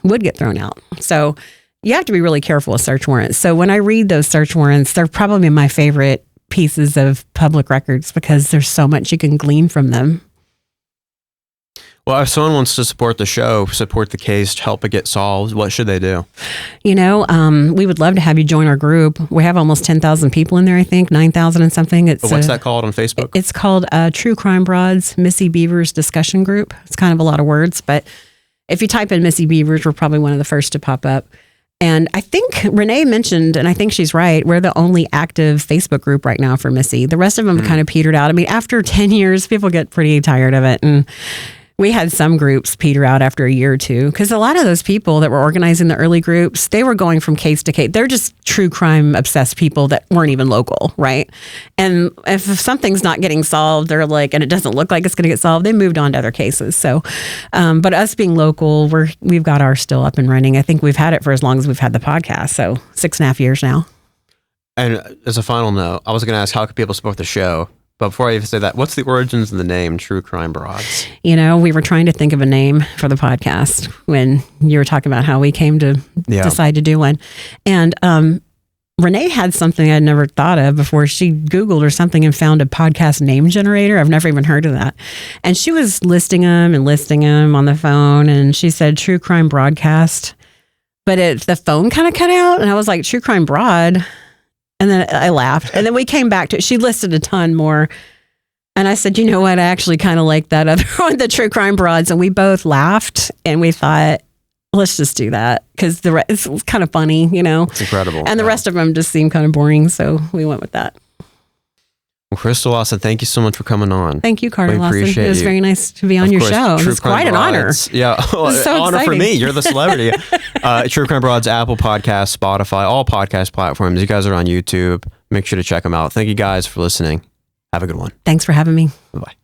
So you have to be really careful with search warrants. So when I read those search warrants, they're probably my favorite pieces of public records because there's so much you can glean from them. Well, if someone wants to support the show, support the case, help it get solved, what should they do? You know, we would love to have you join our group. We have almost 10,000 people in there, I think, 9,000 and something. What's that called on Facebook? It's called True Crime Broads Missy Bevers Discussion Group. It's kind of a lot of words, but if you type in Missy Bevers, we're probably one of the first to pop up. And I think Renee mentioned, and I think she's right, we're the only active Facebook group right now for Missy. The rest of them kind of petered out. I mean, after 10 years, people get pretty tired of it. And we had some groups peter out after a year or two, because a lot of those people that were organizing the early groups, they were going from case to case. They're just true crime obsessed people that weren't even local, right? And if something's not getting solved, they're like, and it doesn't look like it's going to get solved, they moved on to other cases. So, but us being local, we've got ours still up and running. I think we've had it for as long as we've had the podcast, so 6.5 years now. And as a final note, I was going to ask, how can people support the show? But before I even say that, what's the origins of the name True Crime Broads? We were trying to think of a name for the podcast when you were talking about how we came to decide to do one. And Renee had something I'd never thought of before. She Googled or something and found a podcast name generator. I've never even heard of that. And she was listing them on the phone. And she said True Crime Broadcast. But the phone kind of cut out. And I was like, True Crime Broad. And then I laughed. And then we came back to it. She listed a ton more. And I said, you know what? I actually kind of like that other one, the True Crime Broads. And we both laughed. And we thought, let's just do that. Because it's kind of funny, It's incredible. And the rest of them just seem kind of boring. So we went with that. Well, Crystal Lawson, thank you so much for coming on. Thank you, Carter We Lawson. appreciate It was you. very nice to be on your show. It's quite an honor. Yeah, well, so honor for exciting. me. You're the celebrity. True Crime Broads, Apple Podcasts, Spotify, all podcast platforms. You guys are on YouTube. Make sure to check them out. Thank you guys for listening. Have a good one. Thanks for having me. Bye-bye.